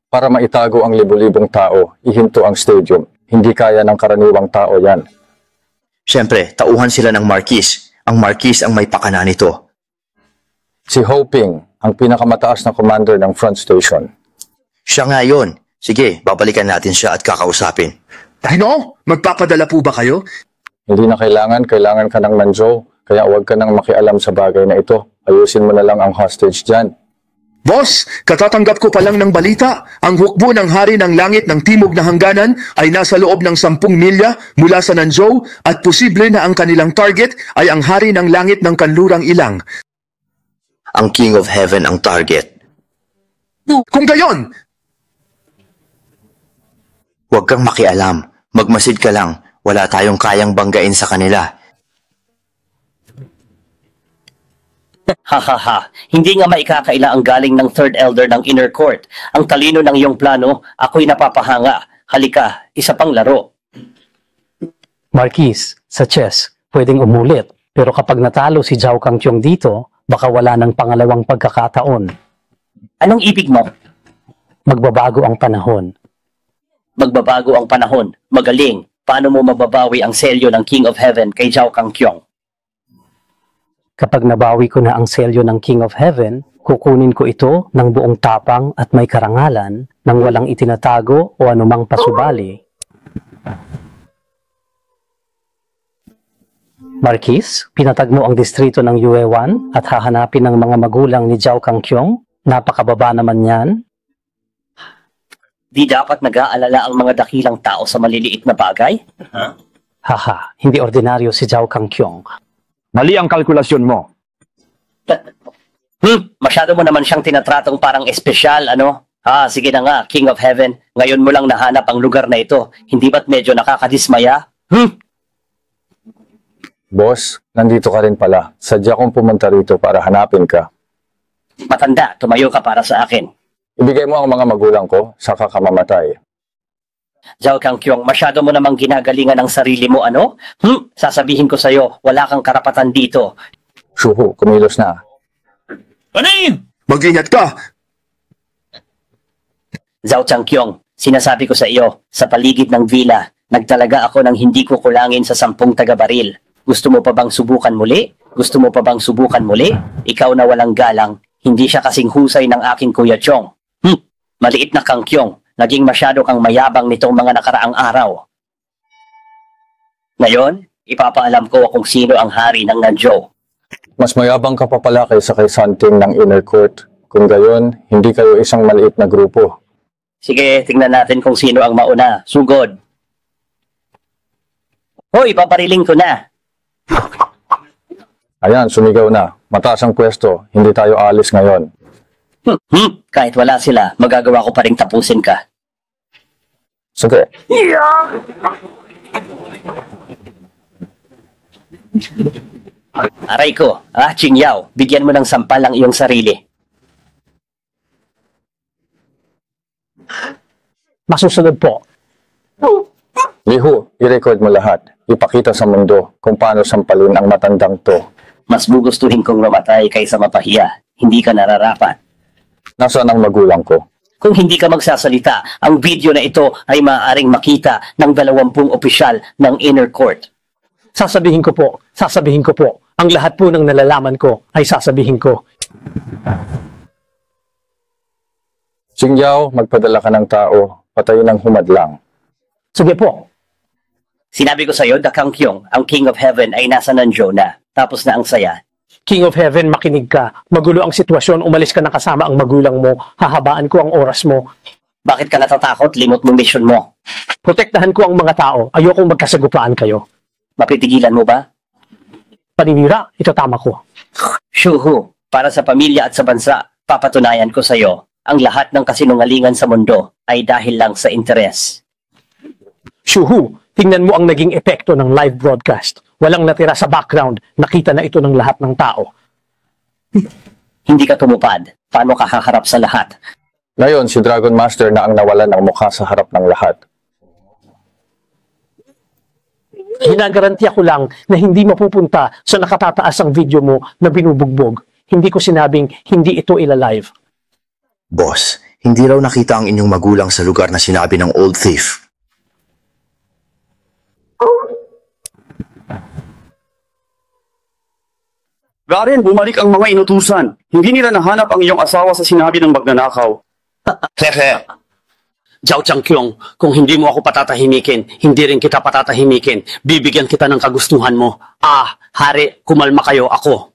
Para maitago ang libo-libong tao, ihinto ang stadium. Hindi kaya ng karaniwang tao yan. Siyempre, tauhan sila ng Marquis. Ang Marquis ang may pakana nito. Si Hoping, ang pinakamataas na commander ng front station. Siya nga yun. Sige, babalikan natin siya at kakausapin. Ano? Magpapadala po ba kayo? Hindi na kailangan ka ng Nanzhou. Kaya huwag ka nang makialam sa bagay na ito. Ayusin mo na lang ang hostage dyan. Boss, katatanggap ko pa lang ng balita. Ang hukbo ng hari ng langit ng Timog na Hangganan ay nasa loob ng 10 milya mula sa Nanzhou at posible na ang kanilang target ay ang hari ng langit ng Kanlurang Ilang. Ang King of Heaven ang target. Kung gayon! Huwag kang makialam. Magmasid ka lang. Wala tayong kayang banggain sa kanila. Hahaha, hindi nga maikakaila ang galing ng Third Elder ng Inner Court. Ang talino ng iyong plano, ako'y napapahanga. Halika, isa pang laro. Marquis, sa chess, pwedeng umulit. Pero kapag natalo si Zhao Kangqiong dito, baka wala ng pangalawang pagkakataon. Anong ibig mo? Magbabago ang panahon. Magbabago ang panahon. Magaling. Paano mo mababawi ang selyo ng King of Heaven kay Zhao Kangqiong? Kapag nabawi ko na ang selyo ng King of Heaven, kukunin ko ito ng buong tapang at may karangalan nang walang itinatago o anumang pasubali. Marquis, pinatag mo ang distrito ng Yue-wan at hahanapin ng mga magulang ni Zhao Kangqiong. Napakababa naman yan. Di dapat nag-aalala ang mga dakilang tao sa maliliit na bagay? Haha, hindi ordinaryo si Zhao Kangqiong. Mali ang kalkulasyon mo. Masyado mo naman siyang tinatratong parang espesyal, ano? Sige na nga, King of Heaven. Ngayon mo lang nahanap ang lugar na ito. Hindi ba't medyo nakakadismaya? Boss, nandito ka rin pala. Sadya kong pumunta rito para hanapin ka. Matanda, tumayo ka para sa akin. Ibigay mo ang mga magulang ko, saka ka mamatay. Zhao Kangqiong, masyado mo namang ginagalingan ang sarili mo, ano? Sasabihin ko sa'yo, wala kang karapatan dito. Shuhu, kumilos na. Anin! Mag-ingat ka! Zhao Kangqiong, sinasabi ko sa iyo, sa paligid ng villa, nagtalaga ako ng hindi ko kulangin sa 10 taga-baril. Gusto mo pa bang subukan muli? Gusto mo pa bang subukan muli? Ikaw na walang galang, hindi siya kasing husay ng aking Kuya Chong. Maliit na Kangqiong, naging masyado kang mayabang nitong mga nakaraang araw. Ngayon, ipapaalam ko kung sino ang hari ng Nanzhou. Mas mayabang ka pa pala kaysa kay Santing ng Inner Court. Kung gayon, hindi kayo isang maliit na grupo. Sige, tingnan natin kung sino ang mauna. Sugod. Hoy, papariling ko na. Ayan, sumigaw na. Mataas ang pwesto. Hindi tayo alis ngayon. Kahit wala sila, magagawa ko pa rin tapusin ka. Sige. Aray ko, Ching Yao, bigyan mo ng sampal ang iyong sarili. Masusunod po. Lihu, i-record mo lahat. Ipakita sa mundo kung paano sampalin ang matandang to. Mas gugustuhin kong mamatay kaysa mapahiya. Hindi ka nararapat. Nasaan ang magulang ko? Kung hindi ka magsasalita, ang video na ito ay maaaring makita ng 20 opisyal ng Inner Court. Sasabihin ko po. Ang lahat po ng nalalaman ko ay sasabihin ko. Xingyao, magpadala ka ng tao. Patayin ang humadlang. Sige po. Sinabi ko sa iyo, Kangqiong, ang King of Heaven ay nasa Nanzhou na. Tapos na ang saya. King of Heaven, makinig ka. Magulo ang sitwasyon, umalis ka na kasama ang magulang mo. Hahabaan ko ang oras mo. Bakit ka natatakot? Limot mo mission mo. Protektahan ko ang mga tao. Ayokong magkasagupaan kayo. Mapitigilan mo ba? Paninira, ito tama ko. Shuhu, para sa pamilya at sa bansa, papatunayan ko sa iyo, ang lahat ng kasinungalingan sa mundo ay dahil lang sa interes. Shuhu, tingnan mo ang naging epekto ng live broadcast. Walang natira sa background, nakita na ito ng lahat ng tao. Hindi ka tumupad. Paano ka haharap sa lahat? Ngayon, si Dragon Master na ang nawalan ng mukha sa harap ng lahat. Ginagarantiya ko lang na hindi mapupunta sa nakatataas ang video mo na binubugbog. Hindi ko sinabing hindi ito ilalive. Boss, hindi raw nakita ang inyong magulang sa lugar na sinabi ng old thief. Garen, bumalik ang mga inutusan. Hindi nila nahanap ang iyong asawa sa sinabi ng magnanakaw. Zhao Changkyong, kung hindi mo ako patatahimikin, hindi rin kita patatahimikin. Bibigyan kita ng kagustuhan mo. Hari, kumalma kayo ako.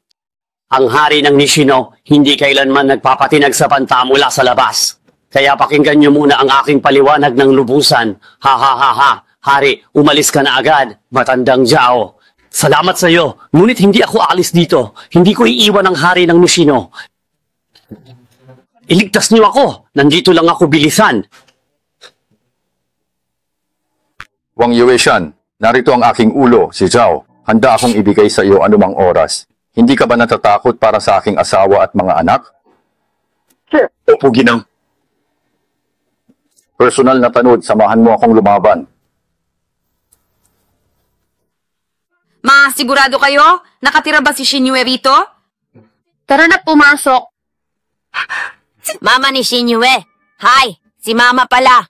Ang hari ng Nishino, hindi kailanman nagpapatinag sa panta mula sa labas. Kaya pakinggan niyo muna ang aking paliwanag ng lubusan. Ha ha ha ha. Hari, umalis ka na agad. Matandang Zhao. Salamat sa iyo, ngunit hindi ako aalis dito. Hindi ko iiwan ang hari ng Nishino. Iligtas niyo ako. Nandito lang ako bilisan. Wang Yueshan, narito ang aking ulo, si Zhao. Handa akong ibigay sa iyo anumang oras. Hindi ka ba natatakot para sa aking asawa at mga anak? Opo, Ginang. Personal na tanod, samahan mo akong lumaban. Ma, sigurado kayo? Nakatira ba si Shinyue rito? Tara na, pumasok. Mama ni Shinyue. Hi, si Mama pala.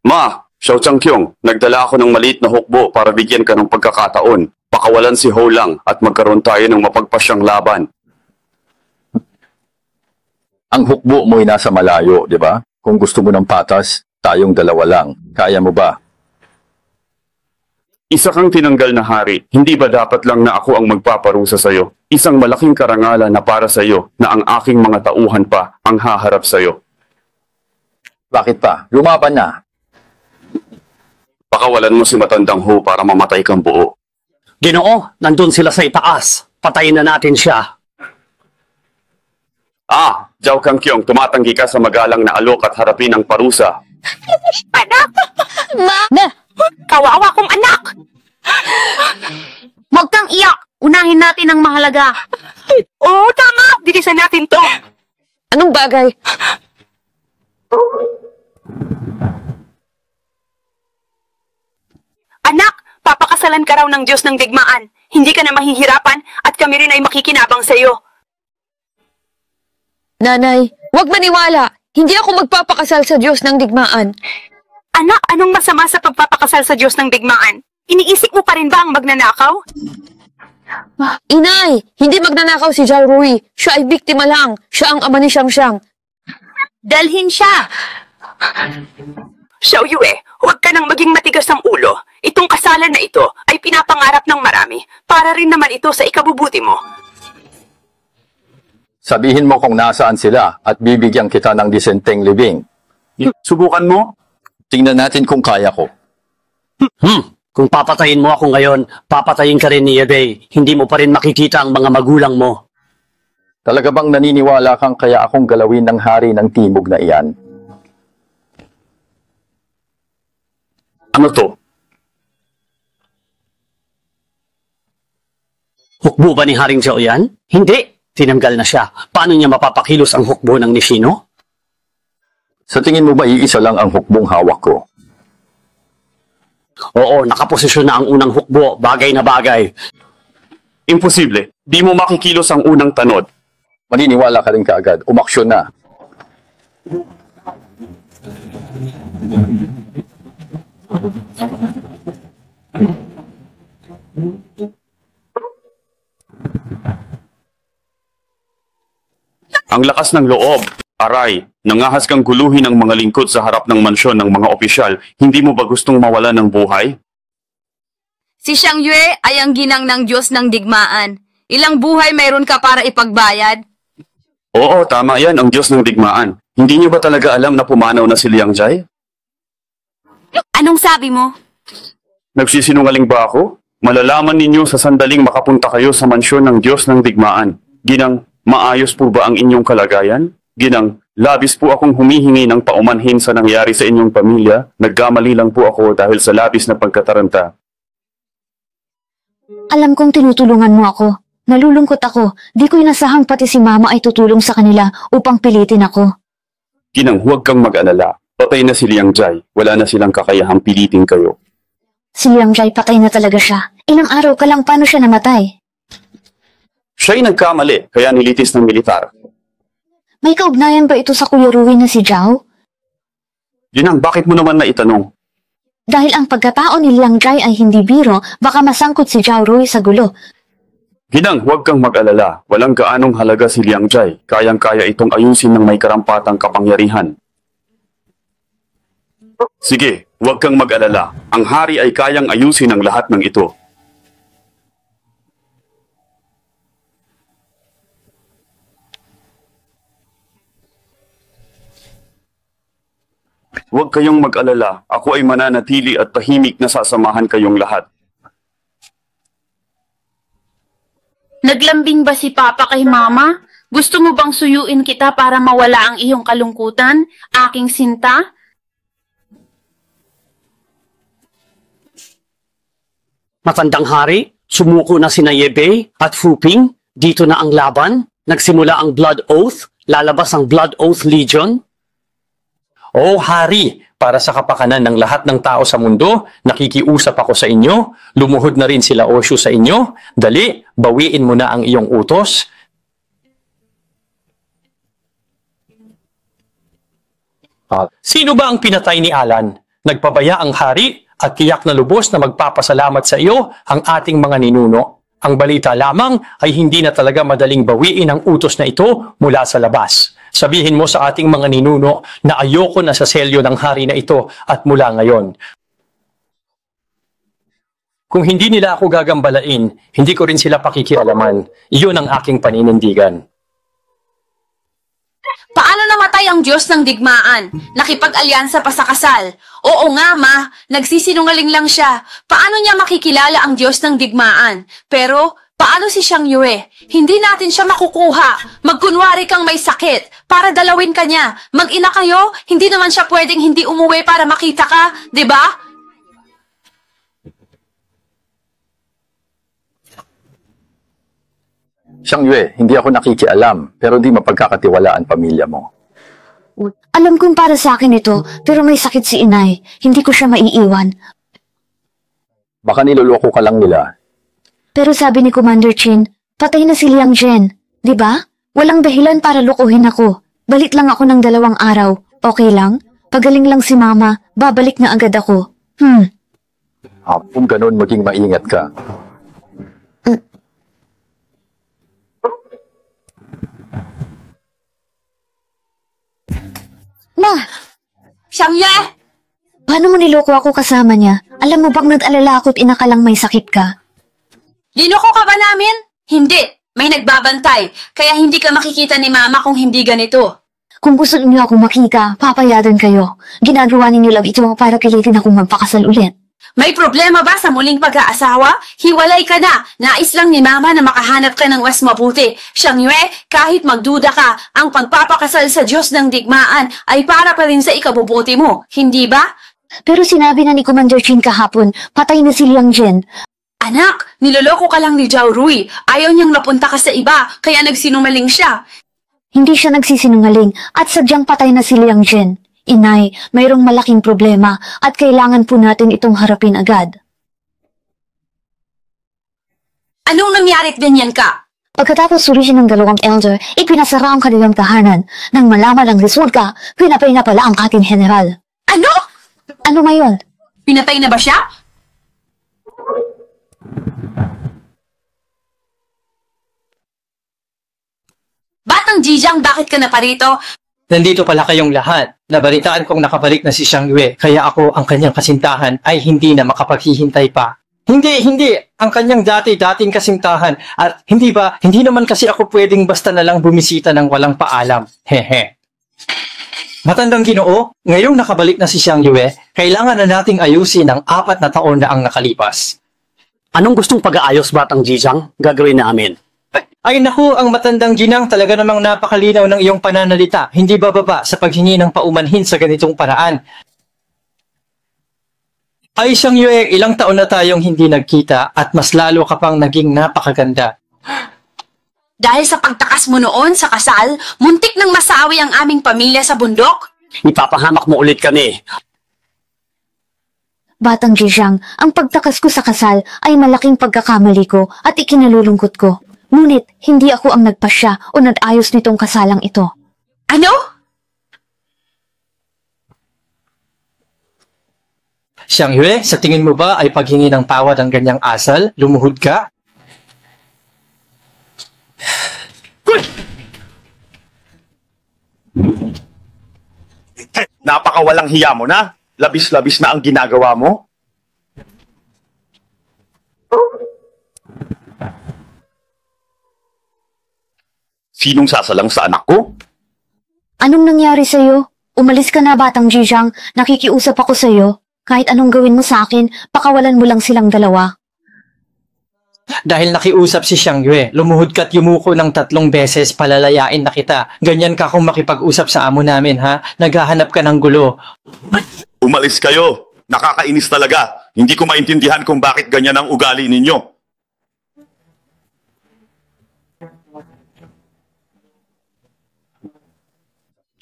Ma, Xiao Changkyong, nagdala ako ng maliit na hukbo para bigyan ka ng pagkakataon. Pakawalan si Ho Lang at magkaroon tayo ng mapagpasyang laban. Ang hukbo mo'y nasa malayo, di ba? Kung gusto mo ng patas, tayong dalawa lang. Kaya mo ba? Isa kang tinanggal na hari, hindi ba dapat lang na ako ang magpaparusa sa'yo? Isang malaking karangalan na para sa'yo na ang aking mga tauhan pa ang haharap sa'yo. Bakit pa? Lumaban na. Pakawalan mo si Matandang Ho para mamatay kang buo. Ginoo, nandun sila sa itaas. Patayin na natin siya. Zhao Kangkyong, tumatanggi ka sa magalang na alok at harapin ang parusa. Anak! Ma! Kawawa kong anak! Huwag kang iyak! Unahin natin ang mahalaga. Oo, tama! Bilisan natin to. Anong bagay? Anak, papakasalan ka raw ng Diyos ng digmaan. Hindi ka na mahihirapan at kami rin ay makikinabang sa iyo. Nanay, huwag maniwala. Hindi ako magpapakasal sa Diyos ng digmaan. Anak, anong masama sa pagpapakasal sa Diyos ng digmaan? Iniisip mo pa rin ba ang magnanakaw? Inay, hindi magnanakaw si Zhao Rui. Siya ay biktima lang. Siya ang ama ni Xiangxiang. Dalhin siya! Xiao Yue, huwag ka nang maging matigas ang ulo. Itong kasalan na ito ay pinapangarap ng marami. Para rin naman ito sa ikabubuti mo. Sabihin mo kung nasaan sila at bibigyan kita ng disenteng libing. Subukan mo? Tingnan natin kung kaya ko. Kung papatayin mo ako ngayon, papatayin ka rin ni Yebei. Hindi mo pa rin makikita ang mga magulang mo. Talaga bang naniniwala kang kaya akong galawin ng hari ng timog na iyan? Ano to? Hukbo ba ni Haring Zhao yan? Hindi. Tinanggal na siya. Paano niya mapapakilos ang hukbo ng Nishino? Sa tingin mo ba iisa lang ang hukbong hawak ko? Oo, nakaposisyon na ang unang hukbo. Bagay na bagay. Imposible. Di mo makikilos ang unang tanod. Maniniwala ka rin kaagad. Umaksyon na. Ang lakas ng loob. Aray, nangahas kang guluhin ang mga lingkod sa harap ng mansyon ng mga opisyal. Hindi mo ba gustong mawala ng buhay? Si Xiang Yue ay ang ginang ng Diyos ng digmaan. Ilang buhay mayroon ka para ipagbayad? Oo, tama yan, ang Diyos ng digmaan. Hindi niyo ba talaga alam na pumanaw na si Liang Jai? Anong sabi mo? Nagsisinungaling ba ako? Malalaman ninyo sa sandaling makapunta kayo sa mansyon ng Diyos ng Digmaan. Ginang, maayos po ba ang inyong kalagayan? Ginang, labis po akong humihingi ng paumanhin sa nangyari sa inyong pamilya. Nagkamali lang po ako dahil sa labis na pagkataranta. Alam kong tinutulungan mo ako. Nalulungkot ako. Di ko inasahang pati si Mama ay tutulong sa kanila upang pilitin ako. Ginang, huwag kang mag-alala. Patay na si Liang Jai. Wala na silang kakayahang pilitin kayo. Si Liang Jai patay na talaga siya. Ilang araw ka lang paano siya namatay? Siya'y nagkamali, kaya nilitis ng militar. May kaugnayan ba ito sa Kuya Rui na si Zhao? Ginang, bakit mo naman naitanong? Dahil ang pagkatao ni Liang Jai ay hindi biro, baka masangkot si Zhao Rui sa gulo. Ginang, huwag kang mag-alala. Walang gaanong halaga si Liang Jai. Kayang-kaya itong ayusin ng may karampatang kapangyarihan. Sige, huwag kang mag-alala. Ang hari ay kayang ayusin ang lahat ng ito. Huwag kayong mag-alala. Ako ay mananatili at tahimik na sasamahan kayong lahat. Naglambing ba si Papa kay Mama? Gusto mo bang suyuin kita para mawala ang iyong kalungkutan, aking sinta? Matandang hari, sumuko na sina Yebei at Fu Ping. Dito na ang laban. Nagsimula ang Blood Oath. Lalabas ang Blood Oath Legion. O hari, para sa kapakanan ng lahat ng tao sa mundo, nakikiusap ako sa inyo. Lumuhod na rin sila Oshu sa inyo. Dali, bawiin mo na ang iyong utos. Sino ba ang pinatay ni Alan? Nagpabaya ang hari at tiyak na lubos na magpapasalamat sa iyo ang ating mga ninuno. Ang balita lamang ay hindi na talaga madaling bawiin ang utos na ito mula sa labas. Sabihin mo sa ating mga ninuno na ayoko na sa selyo ng hari na ito at mula ngayon. Kung hindi nila ako gagambalain, hindi ko rin sila pakikialaman. Iyon ang aking paninindigan. Paano namatay ang Diyos ng digmaan? Nakipag-alyansa pa sa kasal. Oo nga, Ma. Nagsisinungaling lang siya. Paano niya makikilala ang Diyos ng digmaan? Pero, paano si Xiang Yue? Hindi natin siya makukuha. Magkunwari kang may sakit para dalawin ka niya. Mag-ina kayo, hindi naman siya pwedeng hindi umuwi para makita ka, di ba? Xiang Yue, hindi ako nakikialam, pero di mapagkakatiwala ang pamilya mo. Alam kong para sa akin ito, pero may sakit si inay. Hindi ko siya maiiwan. Baka niloloko ka lang nila. Pero sabi ni Commander Chin, patay na si Liang Zhen. Di ba? Walang dahilan para lokohin ako. Balik lang ako ng 2 araw. Okay lang? Pagaling lang si Mama, babalik na agad ako. Kung ganun, maging maingat ka. Ma! Xiang Yue! Paano mo niloko ako kasama niya? Alam mo bang nag-alala ako at inakalang may sakit ka? Linoko ka ba namin? Hindi. May nagbabantay. Kaya hindi ka makikita ni Mama kung hindi ganito. Kung gusto niyo ako makita, papayagan kayo. Ginagawa ninyo lang ito para pilitin akong magpakasal ulit. May problema ba sa muling pag-aasawa? Hiwalay ka na. Nais lang ni Mama na makahanap ka ng mas mabuti. Xiang Yue, kahit magduda ka, ang pagpapakasal sa Diyos ng digmaan ay para pa rin sa ikabubuti mo. Hindi ba? Pero sinabi na ni Commander Chin kahapon, patay na si Liang Zhen. Anak, niloloko ka lang ni Zhao Rui. Ayaw niyang napunta ka sa iba, kaya nagsinungaling siya. Hindi siya nagsisinungaling at sadyang patay na si Liang Zhen. Inay, mayroong malaking problema at kailangan po natin itong harapin agad. Anong nangyarit ganyan ka? Pagkatapos suriin ng 2 elder, ipinasara ang kanilang tahanan. Nang malaman ang resulta, pinatay na pala ang ating general. Ano? Ano ngayon? Pinatay na ba siya? Batang Jijang, bakit ka na parito? Nandito pala kayong lahat. Nabalitaan kong nakabalik na si Xiang Yue, kaya ako ang kanyang kasintahan ay hindi na makapaghihintay pa. Hindi! Ang kanyang dating kasintahan. At hindi ba, hindi naman kasi ako pwedeng basta na lang bumisita ng walang paalam. Hehe. Matandang Ginoo, ngayong nakabalik na si Xiang Yue, kailangan na nating ayusin ang 4 na taon na ang nakalipas. Anong gustong pag-aayos, Batang Jijang? Gagawin namin. Ay naku, ang matandang ginang talaga namang napakalinaw ng iyong pananalita. Hindi bababa sa paghingi ng paumanhin sa ganitong paraan. Ay Xiang Yue, ilang taon na tayong hindi nagkita at mas lalo ka pang naging napakaganda. Dahil sa pagtakas mo noon sa kasal, muntik nang masawi ang aming pamilya sa bundok? Ipapahamak mo ulit kami. Batang Zhejiang, ang pagtakas ko sa kasal ay malaking pagkakamali ko at ikinalulungkot ko. Ngunit, hindi ako ang nagpasya o nag-ayos nitong kasalang ito. Ano? Xiang Yue, sa tingin mo ba ay paghingi ng tawad ang ganyang asal? Lumuhod ka? Napakawalang hiya mo na. Labis-labis na ang ginagawa mo. Sinong sasalang sa anak ko? Anong nangyari sa'yo? Umalis ka na, Batang Zhejiang. Nakikiusap ako sa'yo. Kahit anong gawin mo sa akin, pakawalan mo lang silang dalawa. Dahil nakiusap si Xiang Yue, lumuhod ka't yumuko ng 3 beses, palalayain na kita. Ganyan ka kung makipag-usap sa amo namin, ha? Naghahanap ka ng gulo. Umalis kayo. Nakakainis talaga. Hindi ko maintindihan kung bakit ganyan ang ugali ninyo.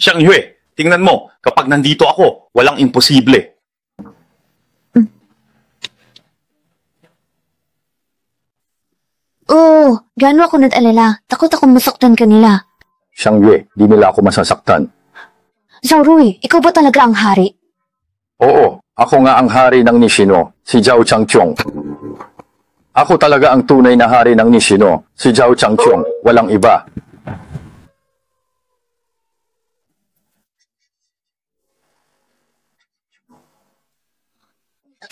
Xiang Yue, tingnan mo, kapag nandito ako, walang imposible. Oo, gaano ako nag-alala. Takot akong masaktan kanila. Xiang Yue, di nila ako masasaktan. Zhao Rui, ikaw ba talaga ang hari? Oo, ako nga ang hari ng Nishino, si Zhao Changqiong. Ako talaga ang tunay na hari ng Nishino, si Zhao Changqiong, walang iba.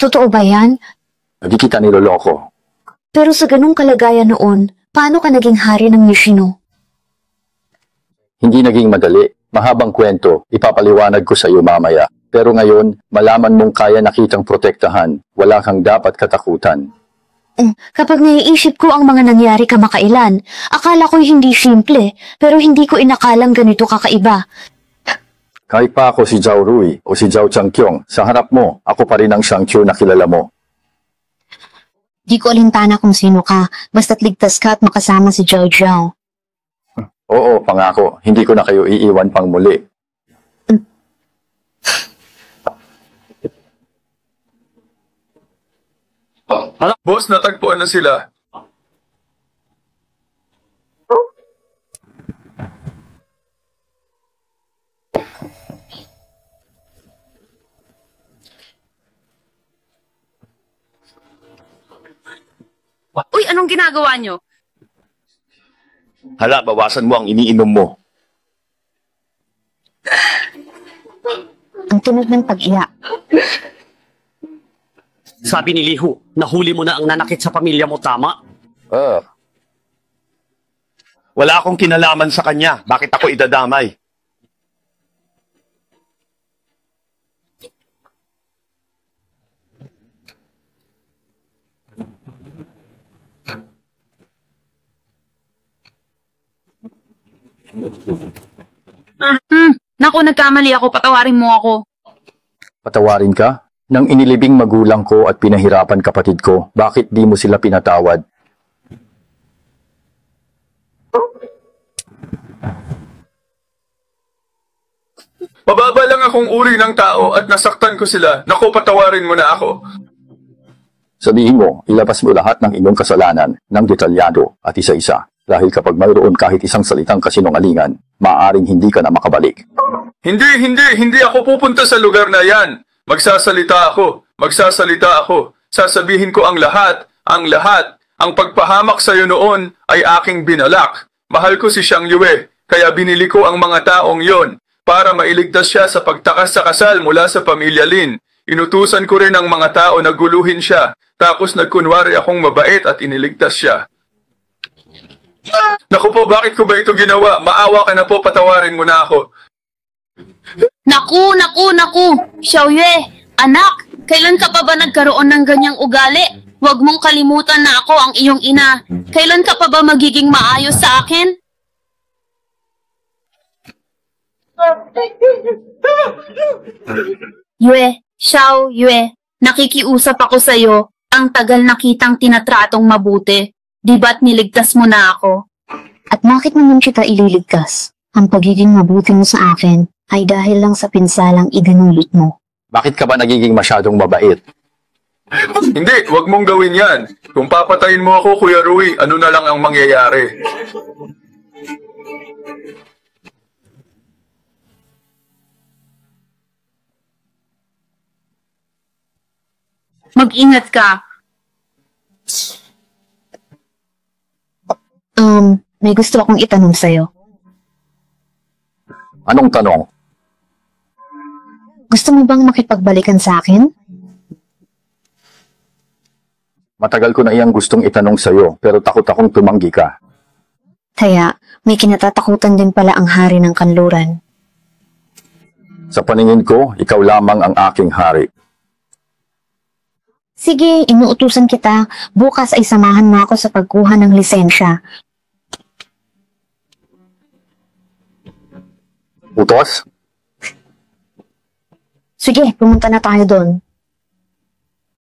Totoo ba yan? Hindi kita niloloko. Pero sa ganung kalagayan noon, paano ka naging hari ng Nishino? Hindi naging madali. Mahabang kwento, ipapaliwanag ko sa iyo mamaya. Pero ngayon, malaman mong kaya nakitang protektahan. Wala kang dapat katakutan. Kapag naiisip ko ang mga nangyari kamakailan, akala ko'y hindi simple, pero hindi ko inakalang ganito kakaiba. Kahit pa ako si Zhao Rui o si Zhao Changqiong, sa harap mo, ako pa rin ang Xiang Qiu na kilala mo. Di ko alintana kung sino ka, basta't ligtas ka at makasama si Zhao Zhao. Oo, pangako, hindi ko na kayo iiwan pang muli. Boss, natagpuan na sila. Uy, anong ginagawa nyo? Hala, bawasan mo ang iniinom mo. Ang tunog ng pag-iyak. Sabi ni Lihu, nahuli mo na ang nanakit sa pamilya mo, tama? Wala akong kinalaman sa kanya. Bakit ako idadamay? Naku, nagkamali ako. Patawarin mo ako. Patawarin ka? Nang inilibing magulang ko at pinahirapan kapatid ko, bakit di mo sila pinatawad? Mababa lang akong uri ng tao at nasaktan ko sila. Naku, patawarin mo na ako. Sabihin mo, ilabas mo lahat ng inyong kasalanan ng detalyado at isa-isa. Dahil kapag mayroon kahit isang salitang kasinungalingan, maaaring hindi ka na makabalik. Hindi ako pupunta sa lugar na yan. Magsasalita ako. Sasabihin ko ang lahat. Ang pagpahamak sa iyo noon ay aking binalak. Mahal ko si Xiang Yue, kaya binili ko ang mga taong yon para mailigtas siya sa pagtakas sa kasal mula sa pamilya Lin. Inutusan ko rin ang mga tao na guluhin siya, tapos nagkunwari akong mabait at iniligtas siya. Naku po, bakit ko ba ito ginawa? Maawa ka na po, patawarin mo na ako. Naku! Xiaoyue, anak, kailan ka pa ba nagkaroon ng ganyang ugali? Huwag mong kalimutan na ako ang iyong ina. Kailan ka pa ba magiging maayos sa akin? Xiaoyue, nakikiusap ako sa'yo. Ang tagal na kitang tinatratong mabuti. Di ba't niligtas mo na ako? At bakit naman kita ililigtas? Ang pagiging mabuti mo sa akin ay dahil lang sa pinsalang idinulot mo. Bakit ka ba nagiging masyadong mabait? Hindi, wag mong gawin yan. Kung papatayin mo ako, Kuya Rui, ano na lang ang mangyayari? Mag-ingat ka. May gusto akong itanong sa'yo. Anong tanong? Gusto mo bang makipagbalikan sa akin? Matagal ko na iyang gustong itanong sa'yo, pero takot akong tumanggi ka. Kaya, may kinatatakutan din pala ang hari ng kanluran. Sa paningin ko, ikaw lamang ang aking hari. Sige, inuutusan kita. Bukas ay samahan mo ako sa pagkuha ng lisensya. Utos? Sige, pumunta na tayo doon.